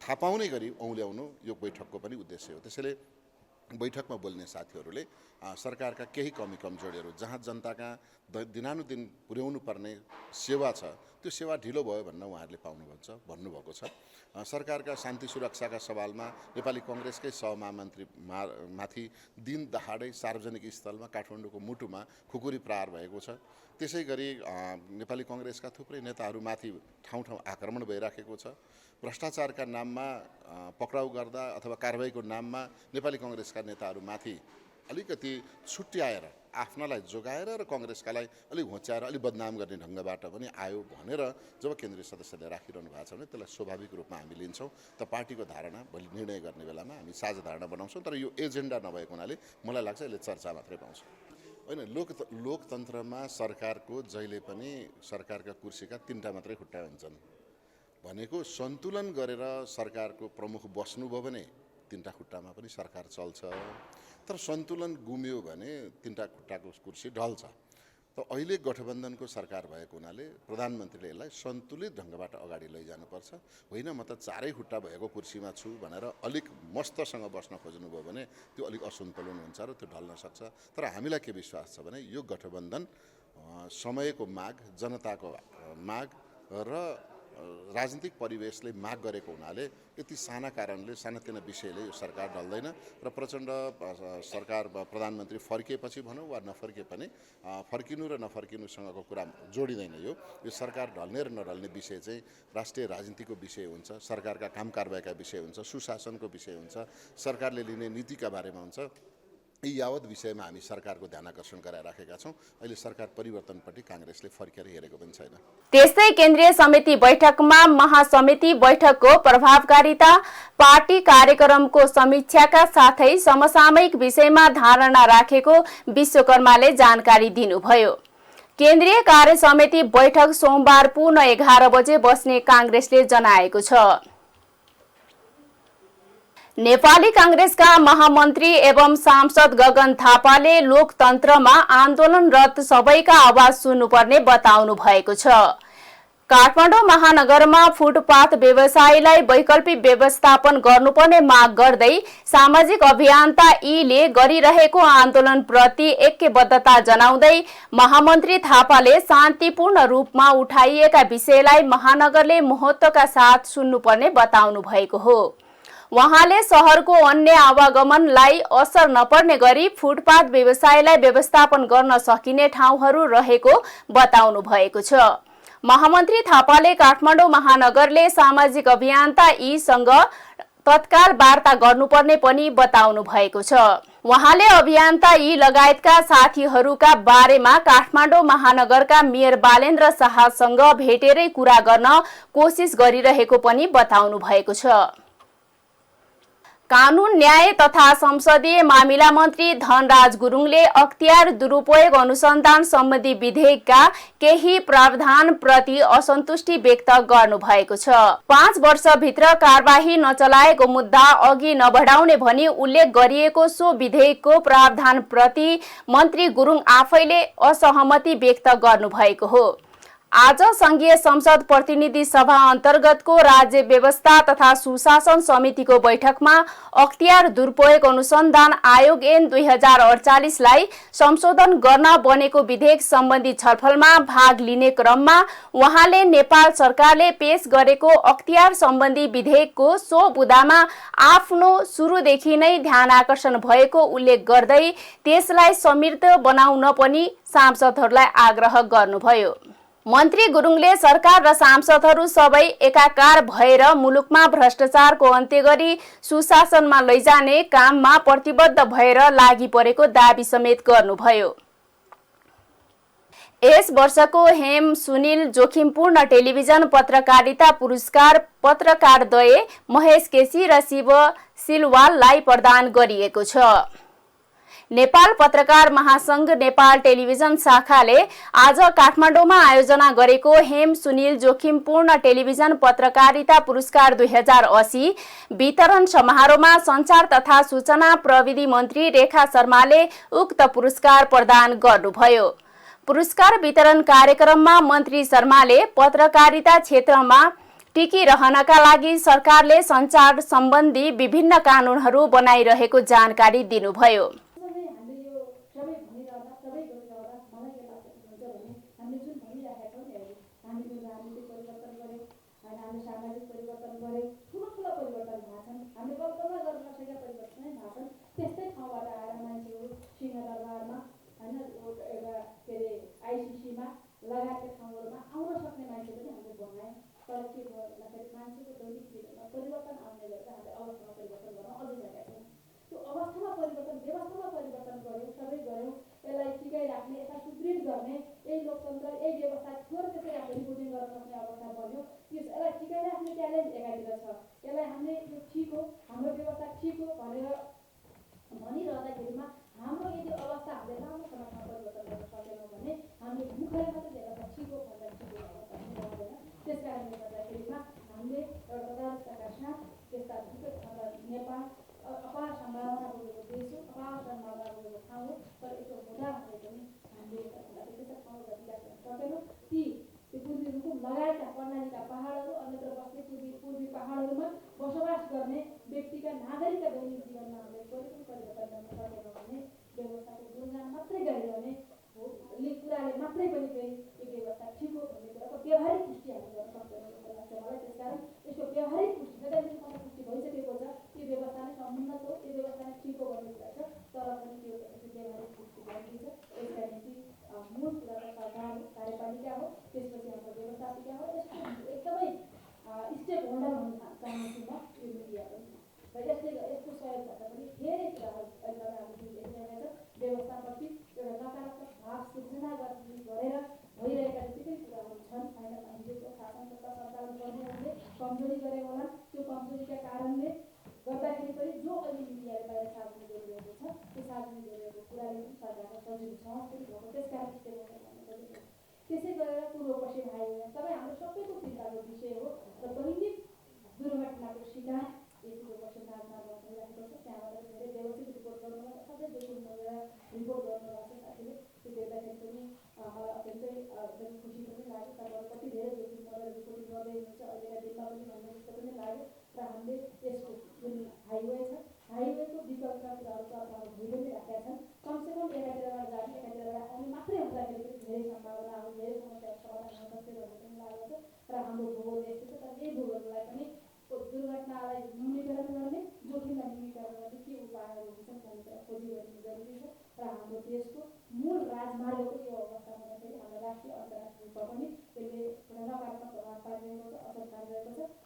थाहा पाउने गरी औँल्याउनु यो बैठकको पनि उद्देश्य हो। त्यसैले बैठकमा बोल्ने साथीहरूले सरकारका केही कमी कमजोरीहरू जहाँ जनताका दिनानुदिन पुर्याउनु पर्ने सेवा छ त्यो सेवा ढिलो भयो भन्न उहाँहरूले भन्नुभएको छ। सरकारका शान्ति सुरक्षाका सवालमा नेपाली कङ्ग्रेसकै सहमहामन्त्री माथि दिन दहाडै सार्वजनिक स्थलमा काठमाडौँको मुटुमा खुकुरी प्रहार भएको छ। त्यसै गरी नेपाली कङ्ग्रेसका थुप्रै नेताहरूमाथि ठाउँ ठाउँ आक्रमण भइराखेको छ। भ्रष्टाचारका नाममा पक्राउ गर्दा अथवा कारबाहीको नाममा नेपाली कङ्ग्रेसका नेताहरूमाथि अलिकति छुट्याएर आफ्नालाई जोगाएर र कङ्ग्रेसकालाई अलिक होच्याएर अलिक बदनाम गर्ने ढङ्गबाट पनि आयो भनेर जब केन्द्रीय सदस्यले राखिरहनु भएको छ भने त्यसलाई स्वाभाविक रूपमा हामी लिन्छौँ। त पार्टीको धारणा भोलि निर्णय गर्ने बेलामा हामी साझा धारणा बनाउँछौँ। तर यो एजेन्डा नभएको हुनाले मलाई लाग्छ यसले चर्चा मात्रै पाउँछ। होइन, लोकतन्त्रमा सरकारको जहिले पनि सरकारका कुर्सीका 3टा मात्रै खुट्टा हुन्छन् भनेको सन्तुलन गरेर सरकारको प्रमुख बस्नुभयो भने 3टा खुट्टामा पनि सरकार चल्छ। तर सन्तुलन गुम्यो भने 3टा खुट्टाको कुर्सी ढल्छ। त अहिले गठबन्धनको सरकार भएको हुनाले प्रधानमन्त्रीले यसलाई सन्तुलित ढङ्गबाट अगाडि लैजानुपर्छ। होइन म त 4 खुट्टा भएको कुर्सीमा छु भनेर अलिक मस्तसँग बस्न खोज्नुभयो भने त्यो अलिक असन्तुलन हुन्छ र त्यो ढल्न सक्छ। तर हामीलाई के विश्वास छ भने यो गठबन्धन समयको माग, जनताको माग र राजनीतिक परिवेशले माग गरेको हुनाले यति साना कारणले सानातिना विषयले यो सरकार ढल्दैन र प्रचण्ड सरकार प्रधानमन्त्री फर्किएपछि भनौँ वा नफर्किए पनि फर्किनु र नफर्किनुसँगको कुरा जोडिँदैन। यो सरकार ढल्ने र नढल्ने विषय चाहिँ राष्ट्रिय राजनीतिको विषय हुन्छ, सरकारका काम कारबाहीका विषय हुन्छ, सुशासनको विषय हुन्छ, सरकारले लिने नीतिका बारेमा हुन्छ। यी यावत विषयमा हामी सरकारको ध्यान आकर्षण गराइराखेका छौँ। अहिले सरकार परिवर्तनपट्टि काङ्ग्रेसले फर्केर हेरेको पनि छैन। त्यस्तै केन्द्रीय समिति बैठकमा महासमिति बैठकको प्रभावकारिता, पार्टी कार्यक्रमको समीक्षाका साथै समसामयिक विषयमा धारणा राखेको विश्वकर्माले जानकारी दिनुभयो। केन्द्रीय कार्य समिति बैठक सोमबार पुनः 11 बजे बस्ने काङ्ग्रेसले जनाएको छ। नेपाली कांग्रेसका महामन्त्री एवं सांसद गगन थापाले लोकतन्त्रमा आन्दोलनरत सबैका आवाज सुन्नुपर्ने बताउनु भएको छ। काठमाडौँ महानगरमा फुटपाथ व्यवसायीलाई वैकल्पिक व्यवस्थापन गर्नुपर्ने माग गर्दै सामाजिक अभियन्ता ईले गरिरहेको आन्दोलनप्रति ऐक्यबद्धता जनाउँदै महामन्त्री थापाले शान्तिपूर्ण रूपमा उठाइएका विषयलाई महानगरले महत्त्वका साथ सुन्नुपर्ने बताउनु भएको हो। उहाँले शहरको अन्य आवागमनलाई असर नपर्ने गरी फुटपाथ व्यवसायलाई व्यवस्थापन गर्न सकिने ठाउँहरू रहेको बताउनु भएको छ। महामन्त्री थापाले काठमाडौँ महानगरले सामाजिक अभियन्ता ईसँग तत्काल वार्ता गर्नुपर्ने पनि बताउनु भएको छ। उहाँले अभियन्ता ई लगायतका साथीहरूका बारेमा काठमाडौँ महानगरका मेयर बालेन्द्र शाहसँग भेटेरै कुरा गर्न कोसिस गरिरहेको पनि बताउनु भएको छ। कानून न्याय तथा संसदीय मामिला मन्त्री धनराज गुरुङले अख्तियार दुरुपयोग अनुसन्धान सम्बन्धी विधेयकका केही प्रावधान प्रति असन्तुष्टि व्यक्त गर्नु भएको छ। 5 वर्षभित्र कारबाही नचलाएको मुद्दा अघि नबढाउने भनी उल्लेख गरिएको सो विधेयकको प्रावधान प्रति मन्त्री गुरुङ आफैले असहमति व्यक्त गर्नु भएको हो। आज संघीय संसद प्रतिनिधि सभा अन्तर्गतको राज्य व्यवस्था तथा सुशासन समितिको बैठकमा अख्तियार दुरुपयोग अनुसन्धान आयोग ऐन 2048 लाई संशोधन गर्न बनेको विधेयक सम्बन्धी छलफलमा भाग लिने क्रममा उहाँले नेपाल सरकारले पेश गरेको अख्तियार सम्बन्धी विधेयकको सो बुदामा आफ्नो सुरुदेखि नै ध्यान आकर्षण भएको उल्लेख गर्दै त्यसलाई समृद्ध बनाउन पनि सांसदहरूलाई आग्रह गर्नुभयो। मन्त्री गुरुङले सरकार र सांसदहरू सबै एकाकार भएर मुलुकमा भ्रष्टाचारको अन्त्य गरी सुशासनमा लैजाने काममा प्रतिबद्ध भएर लागि परेको दाबी समेत गर्नुभयो। यस वर्षको हेम सुनिल जोखिमपूर्ण टेलिभिजन पत्रकारिता पुरस्कार पत्रकारद्वय महेश केसी र शिव सिलवाललाई प्रदान गरिएको छ। नेपाल पत्रकार महासंघ नेपाल टेलिभिजन शाखाले आज काठमाडौँमा आयोजना गरेको हेम सुनिल जोखिमपूर्ण टेलिभिजन पत्रकारिता पुरस्कार 2080 वितरण समारोहमा संचार तथा सूचना प्रविधि मन्त्री रेखा शर्माले उक्त पुरस्कार प्रदान गर्नुभयो। पुरस्कार वितरण कार्यक्रममा मन्त्री शर्माले पत्रकारिता क्षेत्रमा टिकिरहनका लागि सरकारले सञ्चार सम्बन्धी विभिन्न कानुनहरू बनाइरहेको जानकारी दिनुभयो।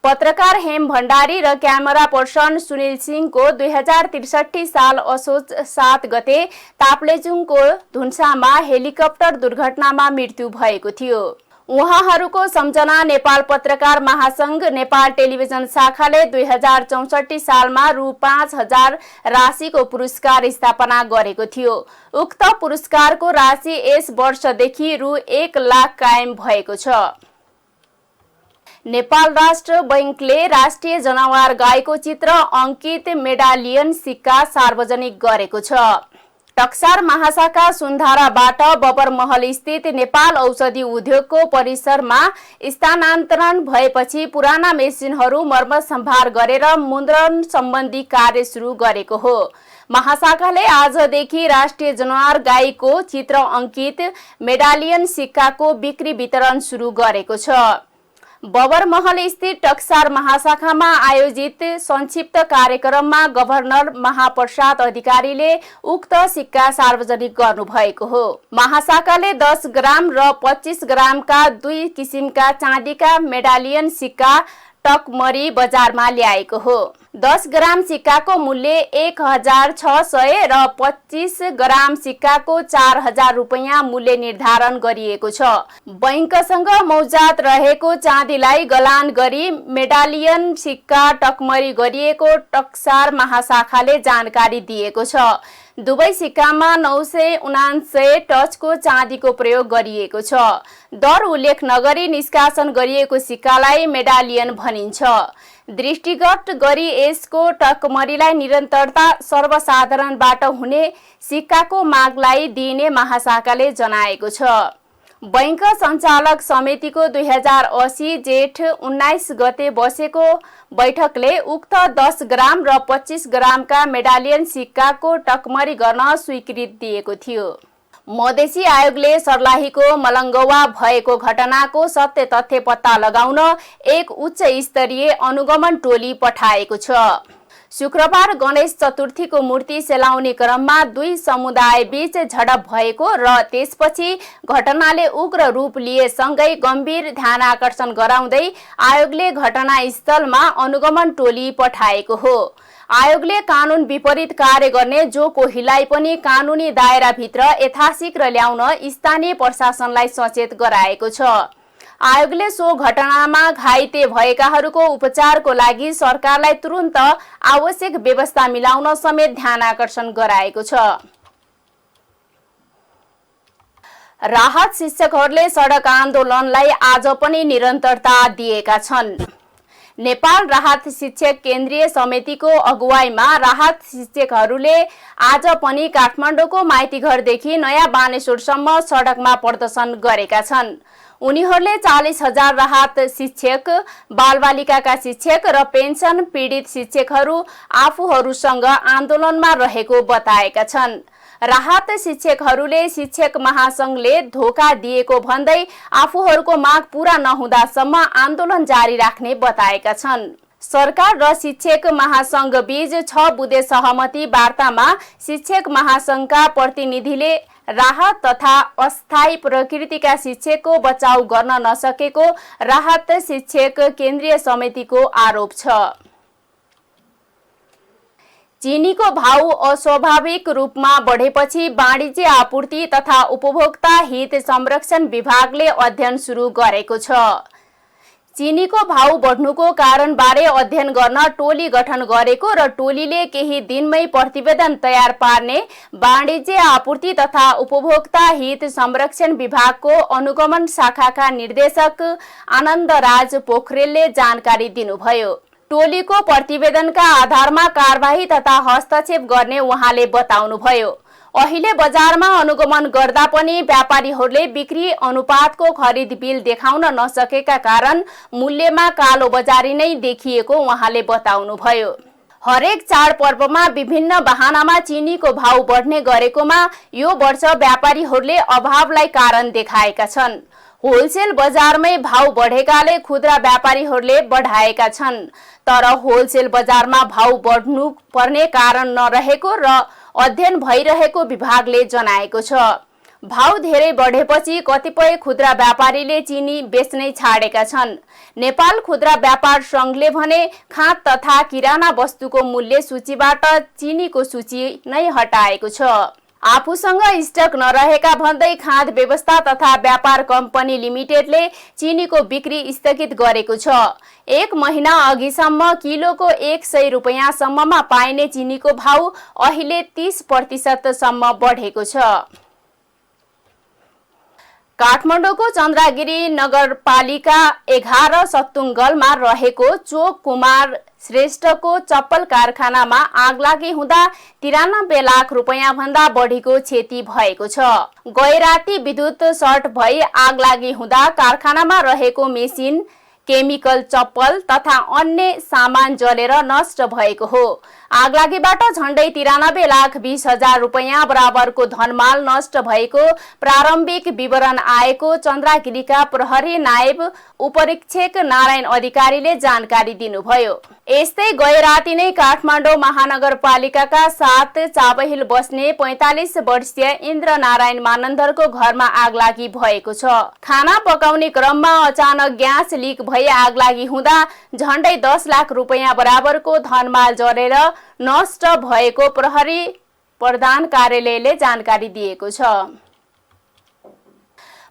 पत्रकार हेम भण्डारी र क्यामेरा पर्सन सुनिल सिंहको 2063 साल असोज 7 गते ताप्लेजुङको धुन्सामा हेलिकप्टर दुर्घटनामा मृत्यु भएको थियो। उहाँहरूको सम्झना नेपाल पत्रकार महासंघ नेपाल टेलिभिजन शाखाले 2064 सालमा रु 5000 राशिको पुरस्कार स्थापना गरेको थियो। उक्त पुरस्कारको राशि यस वर्षदेखि रु 1 लाख कायम भएको छ। नेपाल राष्ट्र बैंकले राष्ट्रिय जनावर गाईको चित्र अंकित मेडालियन सिक्का सार्वजनिक गरेको छ। टक्सार महाशाखा सुन्धाराबाट बबर महल स्थित नेपाल औषधि उद्योगको परिसरमा स्थानान्तरण भएपछि पुराना मेसिनहरू मर्मत सम्भार गरेर मुद्रण सम्बन्धी कार्य सुरु गरेको हो। महाशाखाले आजदेखि राष्ट्रिय जनावर गाईको चित्र अंकित मेडालियन सिक्काको बिक्री वितरण सुरु गरेको छ। बबर महल स्थित टक्सार महाशाखामा आयोजित संक्षिप्त कार्यक्रममा गभर्नर महाप्रसाद अधिकारीले उक्त सिक्का सार्वजनिक गर्नुभएको हो। महाशाखाले 10 ग्राम र 25 ग्रामका 2 किसिमका चाँदीका मेडालियन सिक्का टकमरी बजारमा ल्याएको हो। 10 ग्राम सिक्काको मूल्य 1600 र 25 ग्राम सिक्काको 4000 रुपैयाँ मूल्य निर्धारण गरिएको छ। बैंकसँग मौजात रहेको चाँदीलाई गलान गरी मेडालियन सिक्का टकमरी गरिएको टक्सार महाशाखाले जानकारी दिएको छ। दुवै सिक्कामा 979 टचको चाँदीको प्रयोग गरिएको छ। दर उल्लेख नगरी निष्कासन गरिएको सिक्कालाई मेडालियन भनिन्छ। दृष्टिगत गरी यसको टकमरीलाई निरन्तरता सर्वसाधारणबाट हुने सिक्काको मागलाई दिइने महाशाखाले जनाएको छ। बैंक सञ्चालक समितिको 2080 जेठ 19 गते बसेको बैठकले उक्त 10 ग्राम र 25 ग्रामका मेडालियन सिक्काको टकमरी गर्न स्वीकृति दिएको थियो। मधेसी आयोगले सर्लाहीको मलङ्गवा भएको घटनाको सत्य तथ्य पत्ता लगाउन एक उच्च स्तरीय अनुगमन टोली पठाएको छ। शुक्रबार गणेश चतुर्थीको मूर्ति सेलाउने क्रममा दुई समुदाय बीच झडप भएको र त्यसपछि घटनाले उग्र रूप लिएसँगै गम्भीर ध्यानआकर्षण गराउँदै आयोगले घटनास्थलमा अनुगमन टोली पठाएको हो। आयोगले कानून विपरीत कार्य गर्ने जो कोहीलाई पनि कानूनी दायराभित्र यथाशीघ्र ल्याउन स्थानीय प्रशासनलाई सचेत गराएको छ। आयोगले सो घटनामा घाइते भएकाहरूको उपचारको लागि सरकारलाई तुरुन्त आवश्यक व्यवस्था मिलाउन समेत ध्यानआकर्षण गराएको छ। राहत शिक्षकहरूले सडक आन्दोलनलाई आज पनि निरन्तरता दिएका छन्। नेपाल राहत शिक्षक केन्द्रीय समितिको अगुवाईमा राहत शिक्षकहरूले आज पनि काठमाडौँको माइतीघरदेखि नयाँ बानेश्वरसम्म सडकमा प्रदर्शन गरेका छन्। उनीहरूले 40,000 राहत शिक्षक, बालबालिकाका शिक्षक र पेन्सन पीडित शिक्षकहरू आफूहरूसँग आन्दोलनमा रहेको बताएका छन्। राहत शिक्षकहरूले शिक्षक महासंघले धोका दिएको भन्दै आफूहरूको माग पूरा नहुँदासम्म आन्दोलन जारी राख्ने बताएका छन्। सरकार र शिक्षक महासंघ बीच 6 बुँदे सहमति वार्तामा शिक्षक महासंघका प्रतिनिधिले राहत तथा अस्थायी प्रकृतिका शिक्षकको बचाउ गर्न नसकेको राहत शिक्षक केन्द्रीय समितिको आरोप छ। चीनीको भाउ अस्वाभाविक रूपमा बढेपछि वाणिज्य आपूर्ति तथा उपभोक्ता हित संरक्षण विभागले अध्ययन सुरु गरेको छ। चीनीको भाउ बढ्नुको कारणबारे अध्ययन गर्न टोली गठन गरेको र टोलीले केही दिनमै प्रतिवेदन तयार पार्ने वाणिज्य आपूर्ति तथा उपभोक्ता हित संरक्षण विभागको अनुगमन शाखाका निर्देशक आनन्दराज पोखरेलले जानकारी दिनुभयो। टोलीको प्रतिवेदनका आधारमा कारबाही तथा हस्तक्षेप गर्ने उहाँले बताउनुभयो। अहिले बजारमा अनुगमन गर्दा पनि व्यापारीहरूले बिक्री अनुपातको खरिद बिल देखाउन नसकेका कारण मूल्यमा कालो बजारी नै देखिएको उहाँले बताउनुभयो। हरेक चाडपर्वमा विभिन्न बहानामा चीनीको भाउ बढ्ने गरेकोमा यो वर्ष व्यापारीहरूले अभावलाई कारण देखाएका छन्। होलसेल बजारमै भाउ बढेकाले खुद्रा व्यापारीहरूले बढाएका छन्, तर होलसेल बजारमा भाउ बढ्नु पर्ने कारण नरहेको र अध्ययन भइरहेको विभागले जनाएको छ। भाउ धेरै बढेपछि कतिपय खुद्रा व्यापारीले चीनी बेच्नै छाडेका छन्। नेपाल खुद्रा व्यापार संघले भने खाद्य तथा किराना वस्तुको मूल्य सूचीबाट चीनीको सूची नै हटाएको छ। आफूसँग स्टक नरहेका भन्दै खाद्य व्यवस्था तथा व्यापार कम्पनी लिमिटेडले चीनीको बिक्री स्थगित गरेको छ। 1 महिना अघिसम्म किलोको 100 रुपैयाँसम्ममा पाइने चीनीको भाउ अहिले 30% सम्म बढेको छ। काठमाडौँको चन्द्रगिरी नगरपालिका 11 सत्तुङ्गलमा रहेको चोक कुमार श्रेष्ठको चप्पल कारखानामा आगलागी हुँदा 93 लाख रुपैयाँ भन्दा बढीको क्षति भएको छ। गैराती विद्युत सर्ट भई आगलागी हुँदा कारखानामा रहेको मेसिन, केमिकल, चप्पल तथा अन्य सामान जलेर नष्ट भएको हो। आगलागीबाट झण्डै 93 लाख 20 हजार रुपैयाँ बराबरको धनमाल नष्ट भएको प्रारम्भिक विवरण आएको चन्द्रगिरीका प्रहरी नायब उपरीक्षक नारायण अधिकारीले जानकारी दिनुभयो। यस्तै गैराती नै काठमाडौँ महानगरपालिकाका 7 चाबहिल बस्ने 45 वर्षीय इन्द्र नारायण मानन्दरको घरमा आगलागी भएको छ। खाना पकाउने क्रममा अचानक ग्यास लिक भई आगलागी हुँदा झण्डै 10 लाख रुपैयाँ बराबरको धनमाल जलेर नष्ट भएको प्रहरी प्रधान कार्यालयले जानकारी दिएको छ।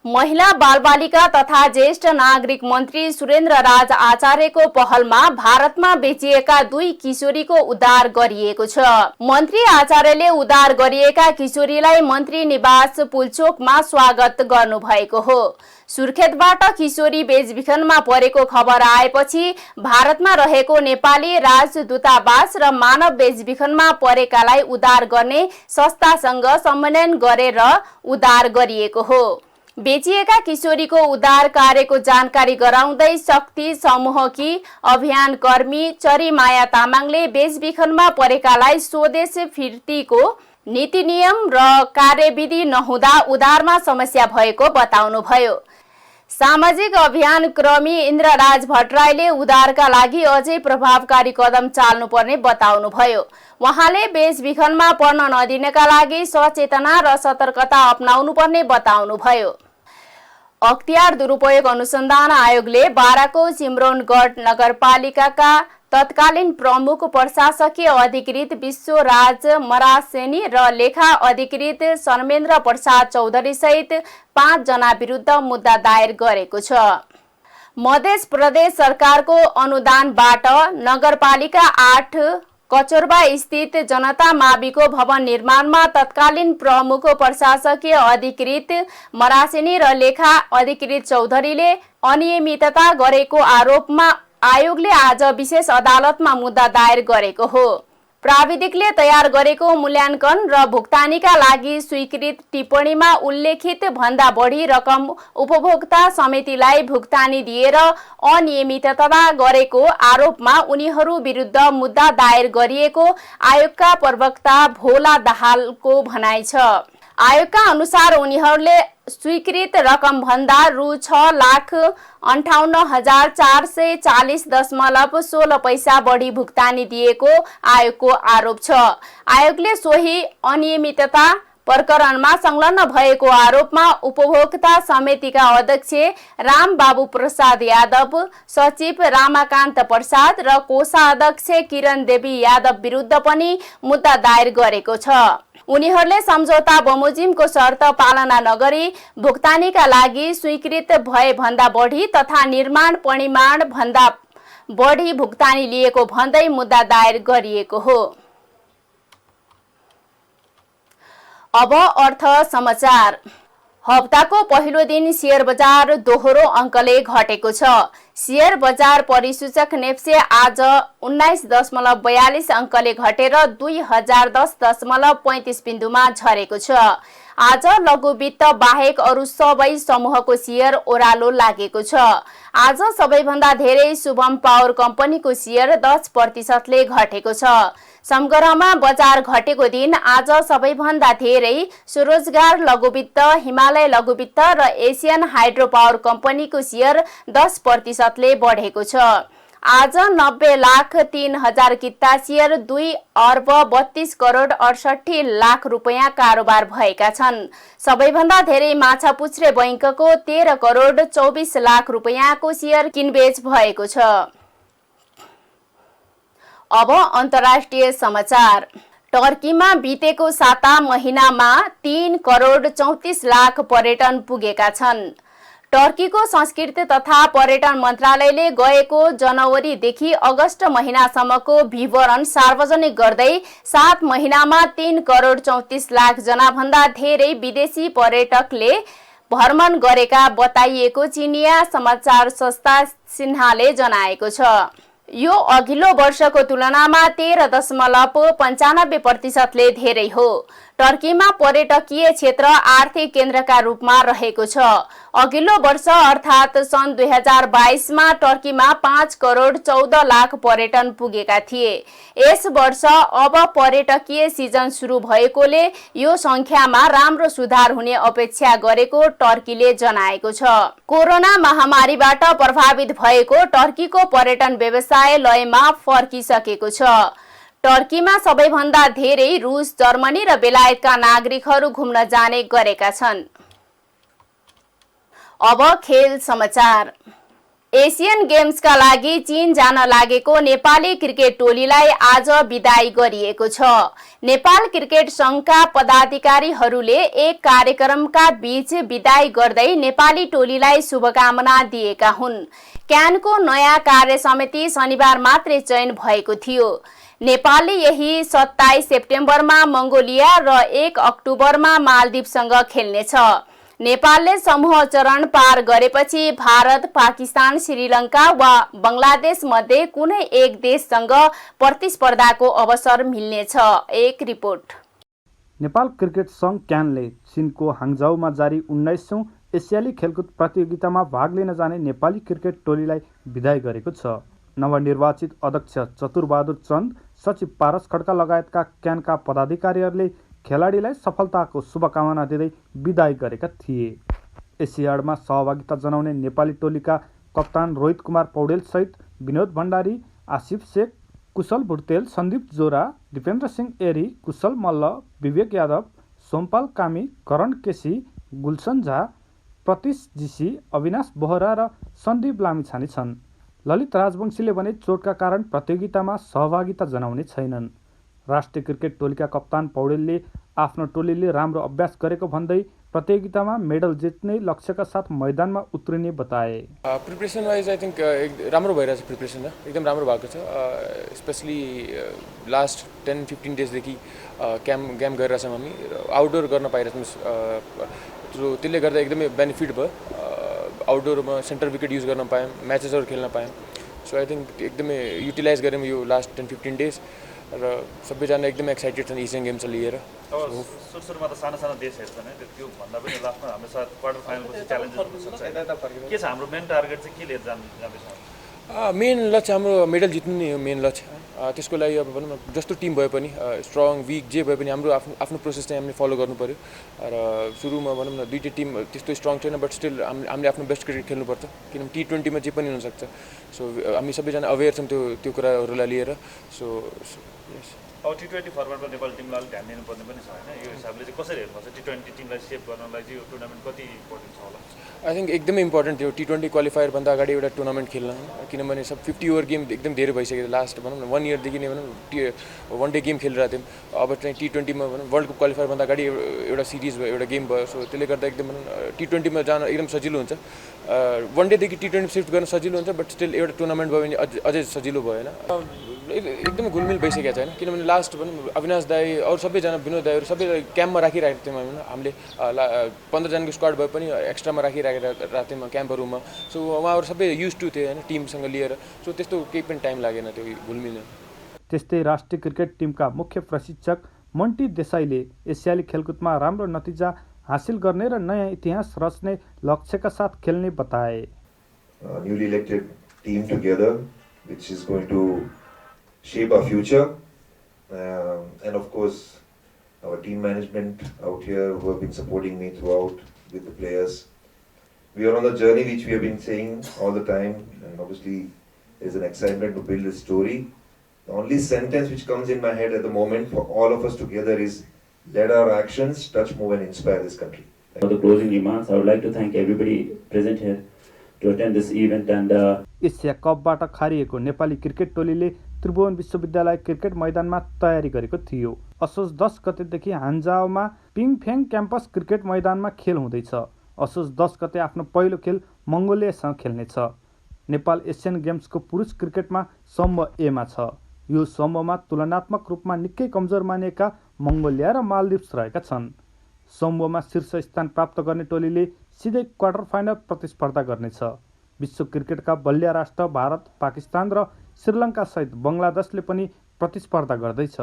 महिला बालबालिका तथा ज्येष्ठ नागरिक मन्त्री सुरेन्द्र राज आचार्यको पहलमा भारतमा बेचिएका 2 किशोरीको उद्धार गरिएको छ। मन्त्री आचार्यले उद्धार गरिएका किशोरीलाई मन्त्री निवास पुलचोकमा स्वागत गर्नुभएको हो। सुर्खेतबाट किशोरी बेचबिखनमा परेको खबर आएपछि भारतमा रहेको नेपाली राजदूतावास र मानव बेचबिखनमा परेकालाई उद्धार गर्ने संस्थासँग समन्वय गरेर उद्धार गरिएको हो। बेचिएका किशोरीको उद्धार कार्यको जानकारी गराउँदै शक्ति समूहकी अभियान कर्मी चरीमाया तामाङले बेचबिखनमा परेकालाई स्वदेश फिर्तीको नीति नियम र कार्यविधि नहुँदा उद्धारमा समस्या भएको बताउनुभयो। सामाजिक अभियान कर्मी इन्द्रराज भट्टराईले उद्धारका लागि अझै प्रभावकारी कदम चाल्नुपर्ने बताउनुभयो। उहाँले बेचबिखनमा पर्न नदिनका लागि सचेतना र सतर्कता अपनाउनुपर्ने बताउनुभयो। अख्तियार दुरुपयोग अनुसन्धान आयोगले बाराको चिम्रोनगढ नगरपालिकाका तत्कालीन प्रमुख प्रशासकीय अधिकृत विश्वराज मरासेनी र लेखा अधिकृत शर्मेन्द्र प्रसाद चौधरी सहित 5 जना विरुद्ध मुद्दा दायर गरेको छ। मध्य प्रदेश सरकारको अनुदानबाट नगरपालिका 8 कचोरबा स्थित जनता माविको भवन निर्माणमा तत्कालीन प्रमुख प्रशासकीय अधिकृत मरासेनी र लेखा अधिकृत चौधरीले अनियमितता गरेको आरोपमा आयोगले आज विशेष अदालतमा मुद्दा दायर गरेको हो। प्राविधिकले तयार गरेको मूल्याङ्कन र भुक्तानीका लागि स्वीकृत टिप्पणीमा उल्लेखित भन्दा बढी रकम उपभोक्ता समितिलाई भुक्तानी दिएर अनियमितता गरेको आरोपमा उनीहरू विरुद्ध मुद्दा दायर गरिएको आयोगका प्रवक्ता भोला दाहालको भनाइ छ। आयोगका अनुसार उनीहरूले स्वीकृत रकम भन्दा रु 6,58,440.16 पैसा बढी भुक्तानी दिएको आयोगको आरोप छ। आयोगले सोही अनियमितता प्रकरणमा संलग्न भएको आरोपमा उपभोक्ता समितिका अध्यक्ष रामबाबु प्रसाद यादव, सचिव रामाकान्त प्रसाद र कोषाध्यक्ष किरण देवी यादव विरुद्ध पनि मुद्दा दायर गरेको छ। उनीहरूले सम्झौता बमोजिमको शर्त पालना नगरी भुक्तानीका लागि स्वीकृत भए भन्दा बढी तथा निर्माण परिमाण भन्दा बढी भुक्तानी लिएको भन्दै मुद्दा दायर गरिएको हो। अब अर्थ समाचार। हप्ताको पहिलो दिन शेयर बजार दोहोरो अङ्कले घटेको छ। शेयर बजार परिसूचक नेप्से आज 19.42 अङ्कले घटेर 2010.35 बिन्दुमा झरेको छ। आज लघु वित्त बाहेक अरू सबै समूहको शेयर ओह्रालो लागेको छ। आज सबैभन्दा धेरै शुभम पावर कम्पनीको शेयर 10% घटेको छ। समग्रमा बजार घटेको दिन आज सबैभन्दा धेरै स्वरोजगार लघुवित्त, हिमालय लघुवित्त र एसियन हाइड्रो पावर कम्पनीको शेयर 10% बढेको छ। आज 90,03,000 किता शेयर 2,32,68,00,000 रुपैयाँ कारोबार भएका छन्। सबैभन्दा धेरै माछापुच्छ्रे बैंकको 13,24,00,000 रुपैयाँको शेयर किनबेच भएको छ। अब अन्तर्राष्ट्रिय समाचार। टर्कीमा बितेको 7 महिनामा 3,34,00,000 पर्यटन पुगेका छन्। टर्कीको संस्कृति तथा पर्यटन मन्त्रालयले गएको जनवरीदेखि अगस्त महिनासम्मको विवरण सार्वजनिक गर्दै 7 महिनामा 3,34,00,000 जनाभन्दा धेरै विदेशी पर्यटकले भ्रमण गरेका बताइएको चिनिया समाचार संस्था सिन्हाले जनाएको छ। यो अघिल्लो वर्षको तुलनामा 13.95% धेरै हो। टर्कीमा पर्यटकीय क्षेत्र आर्थिक केन्द्रका रूपमा रहेको छ। अघिल्लो वर्ष अर्थात् सन् 2022मा टर्कीमा 5,14,00,000 पर्यटन पुगेका थिए। यस वर्ष अब पर्यटकीय सिजन सुरु भएकोले यो संख्यामा राम्रो सुधार हुने अपेक्षा गरेको टर्कीले जनाएको छ। कोरोना महामारीबाट प्रभावित भएको टर्कीको पर्यटन व्यवसाय लयमा फर्किसकेको छ। टर्कीमा सबैभन्दा धेरै रुस, जर्मनी र बेलायतका नागरिकहरू घुम्न जाने गरेका छन्। अब खेल समाचार। एशियन गेम्सका लागि चीन जान लागेको नेपाली क्रिकेट टोलीलाई आज बिदाई गरिएको छ। नेपाल क्रिकेट संघका पदाधिकारीहरूले एक कार्यक्रमका बीच बिदाई गर्दै नेपाली टोलीलाई शुभकामना दिएका हुन्। क्यानको नयाँ कार्य समिति शनिबार मात्रै चयन भएको थियो। नेपालले यही 27 सेप्टेम्बरमा मंगोलिया र 1 अक्टोबरमा मालदिवसँग खेल्नेछ। नेपालले समूह चरण पार गरेपछि भारत, पाकिस्तान, श्रीलङ्का वा बंगलादेश मध्ये कुनै एक देशसँग प्रतिस्पर्धाको अवसर मिल्नेछ। एक रिपोर्ट। नेपाल क्रिकेट संघ क्यानले चीनको हाङझाउमा जारी 19औं एसियाली खेलकुद प्रतियोगितामा भाग लिन जाने नेपाली क्रिकेट टोलीलाई बिदाई गरेको छ। नवनिर्वाचित अध्यक्ष चतुरबहादुर चन्द, सचिव पारस खड्का लगायतका क्यानका पदाधिकारीहरूले खेलाडीलाई सफलताको शुभकामना दिँदै बिदाई गरेका थिए। एसियाडमा सहभागिता जनाउने नेपाली टोलीका कप्तान रोहित कुमार पौडेल सहित विनोद भण्डारी, आसिफ शेख, कुशल भुर्तेल, सन्दीप जोरा, दिपेन्द्र सिंह एरी, कुशल मल्ल, विवेक यादव, सोमपाल कामी, करण केसी, गुलसन झा, प्रतीश जीसी, अविनाश बोहरा र सन्दीप लामिछाने छन्। ललित राजवंशीले भने चोटका कारण प्रतियोगितामा सहभागिता जनाउने छैनन्। राष्ट्रिय क्रिकेट टोलीका कप्तान पौडेलले आफ्नो टोलीले राम्रो अभ्यास गरेको भन्दै प्रतियोगितामा मेडल जित्ने लक्ष्यका साथ मैदानमा उत्रिने बताए। प्रिपरेसन वाइज आई थिङ्क राम्रो भइरहेछ। प्रिपरेसन एकदम राम्रो भएको छ। स्पेसली लास्ट 10-15 डेजदेखि गेम गरिरहेछौँ हामी। आउटडोर गर्न पाइरहेछौँ, त्यसले गर्दा एकदमै बेनिफिट भयो। आउटडोरमा सेन्टर विकेट युज गर्न पायौँ, म्याचेसहरू खेल्न पायौँ। सो आई थिङ्क एकदमै युटिलाइज गऱ्यौँ यो लास्ट 10-15 डेज र सबैजना एकदमै एक्साइटेड छन् एसियन गेम्स लिएर। सुरुमा त सानो सानो देशहरू छन्, त्यो भन्दा पनि लास्टमा हाम्रो साथ क्वार्टर फाइनलपछि च्यालेन्जेस हुनसक्छ। के छ हाम्रो मेन टार्गेट चाहिँ के लिएर जाँदैछ? मेन लक्ष्य हाम्रो मेडल जित्नु नै हो मेन लक्ष्य। त्यसको लागि अब भनौँ न जस्तो टिम भए पनि स्ट्रङ विक जे भए पनि हाम्रो आफ्नो प्रोसेस चाहिँ हामीले फलो गर्नु पऱ्यो। र सुरुमा भनौँ न दुईटै टिम त्यस्तो स्ट्रङ छैन, बट स्टिल हामीले आफ्नो बेस्ट क्रिकेट खेल्नुपर्छ, किनभने T20मा जे पनि हुनसक्छ। सो हामी सबैजना अवेर छौँ त्यो कुराहरूलाई लिएर। सो अब T20 फर्मेटमा नेपाली टिमलाई अलिक ध्यान दिनुपर्ने पनि छ होइन? यो हिसाबले चाहिँ कसरी हेर्नुपर्छ? T20 टिमलाई सेभ गर्नलाई चाहिँ यो टुर्नामेन्ट कति इम्पोर्टेन्ट छ होला? आई थिङ्क एकदमै इम्पोर्टेन्ट थियो T20 क्वालिफायरभन्दा अगाडि एउटा टुर्नामेन्ट खेल्न, किनभने सब 50 ओभर गेम एकदम धेरै भइसक्यो। लास्ट भनौँ न 1 इयरदेखि नै भनौँ वन डे गेम खेलिरहेको थियौँ। अब चाहिँ T20मा भनौँ वर्ल्ड कप क्वालिफायरभन्दा अगाडि एउटा सिरिज भयो, एउटा गेम भयो। सो त्यसले गर्दा एकदम भनौँ T20मा जान एकदम सजिलो हुन्छ। वन डेदेखि T20 सिफ्ट गर्न सजिलो हुन्छ, बट स्टिल एउटा टुर्नामेन्ट भयो भने अझै सजिलो भएन। एकदमै घुलमिल भइसकेको छैन, किनभने लास्ट भनौँ अविनाश दाई अरू सबैजना विनोद दाईहरू सबै क्याम्पमा राखिरहेको थियौँ हामीले। 15 जनाको स्क्वाड भए पनि एक्स्ट्रामा राखिरहेको थियौँ क्याम्पहरूमा। सो उहाँहरू सबै युज टु थियो होइन टिमसँग लिएर। सो त्यस्तो केही पनि टाइम लागेन त्यो घुलमिल्न। त्यस्तै राष्ट्रिय क्रिकेट टिमका मुख्य प्रशिक्षक मन्टी देसाईले एसियाली खेलकुदमा राम्रो नतिजा हासिल गर्ने र नयाँ इतिहास रच्ने लक्ष्यका साथ खेल्ने बताए। Newly elected team together, which is going to shape our future, and of course our team management out here who have been supporting me throughout with the players. We are on the journey which we have been saying all the time, and obviously there's an excitement to build this story. The only sentence which comes in my head at the moment for all of us together is, let our actions touch, move and inspire this country. For the closing remarks, I would like to thank everybody present here to attend this event and Asia कपबाट खारिएको नेपाली क्रिकेट टोलीले त्रिभुवन विश्वविद्यालय क्रिकेट मैदानमा तयारी गरेको थियो। असोज 10 गतेदेखि हान्जाओमा पिङफेङ क्याम्पस क्रिकेट मैदानमा खेल हुँदैछ। असोज 10 गते आफ्नो पहिलो खेल मङ्गोलियासँग खेल्नेछ। नेपाल एसियन गेम्सको पुरुष क्रिकेटमा समूह एमा छ। यो समूहमा तुलनात्मक रूपमा निकै कमजोर मानिएका मङ्गोलिया र मालदिप्स रहेका छन्। समूहमा शीर्ष स्थान प्राप्त गर्ने टोलीले सिधै क्वार्टर फाइनल प्रतिस्पर्धा गर्नेछ। विश्व क्रिकेटका बलिया राष्ट्र भारत, पाकिस्तान र श्रीलङ्का सहित बङ्गलादेशले पनि प्रतिस्पर्धा गर्दैछ।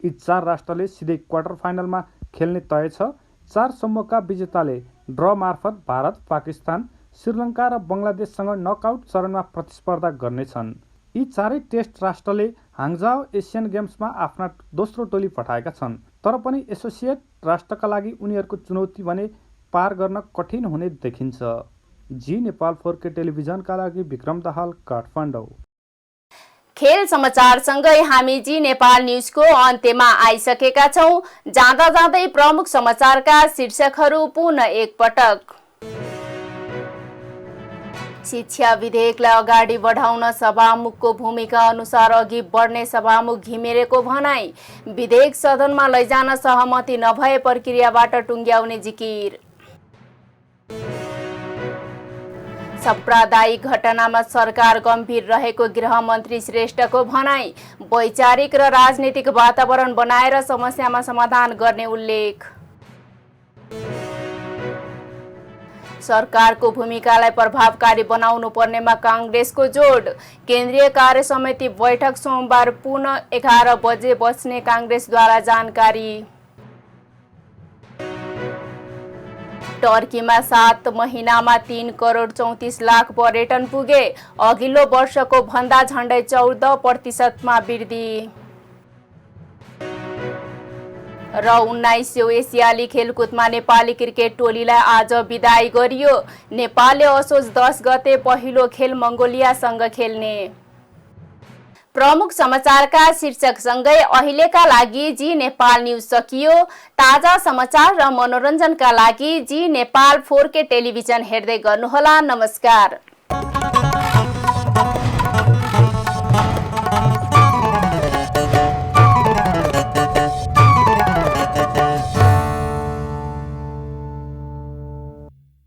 यी 4 राष्ट्रले सिधै क्वार्टर फाइनलमा खेल्ने तय छ। 4 समूहका विजेताले ड्र मार्फत भारत, पाकिस्तान, श्रीलङ्का र बङ्गलादेशसँग नकआउट चरणमा प्रतिस्पर्धा गर्नेछन्। यी 4 टेस्ट राष्ट्रले हाङजाओ एसियन गेम्समा आफ्ना दोस्रो टोली पठाएका छन्, तर पनि एसोसिएट राष्ट्रका लागि उनीहरूको चुनौती भने पार गर्न कठिन हुने देखिन्छ। जी नेपाल 4K टेलिभिजनका लागि विक्रम दाहाल, काठमाडौँ। खेल समाचारसँगै हामी जी नेपाल न्युजको अन्त्यमा आइसकेका छौं। जाँदा जाँदै प्रमुख समाचारका शीर्षकहरू पुनः एकपटक। शिक्षा विधेयकलाई अगाडि बढाउन सभामुखको भूमिका अनुसार अघि बढ्ने सभामुख घिमिरेको भनाई। विधेयक सदनमा लैजान सहमति नभए प्रक्रियाबाट टुङ्ग्याउने जिकिर। साम्प्रदायिक घटनामा सरकार गम्भीर रहेको गृहमन्त्री श्रेष्ठको भनाई। वैचारिक र राजनीतिक वातावरण बनाएर समस्यामा समाधान गर्ने उल्लेख। सरकारको भूमिकालाई प्रभावकारी बनाउनु पर्नेमा कांग्रेसको जोड। केन्द्रीय कार्य समिति बैठक सोमबार पुनः 11 बजे बस्ने कांग्रेसद्वारा जानकारी। टर्कीमा 7 महिनामा 3 करोड 34 लाख पर्यटन पुगे। अघिल्लो वर्षको भन्दा झण्डै 14% वृद्धि। र 19औं एसियाली खेलकुदमा नेपाली क्रिकेट टोलीलाई आज बिदाई गरियो। नेपालले असोज 10 गते पहिलो खेल मङ्गोलियासँग खेल्ने। प्रमुख समाचारका शीर्षकसँगै अहिलेका लागि जी नेपाल न्युज सकियो। ताजा समाचार र मनोरञ्जनका लागि जी नेपाल 4K टेलिभिजन हेर्दै गर्नुहोला। नमस्कार।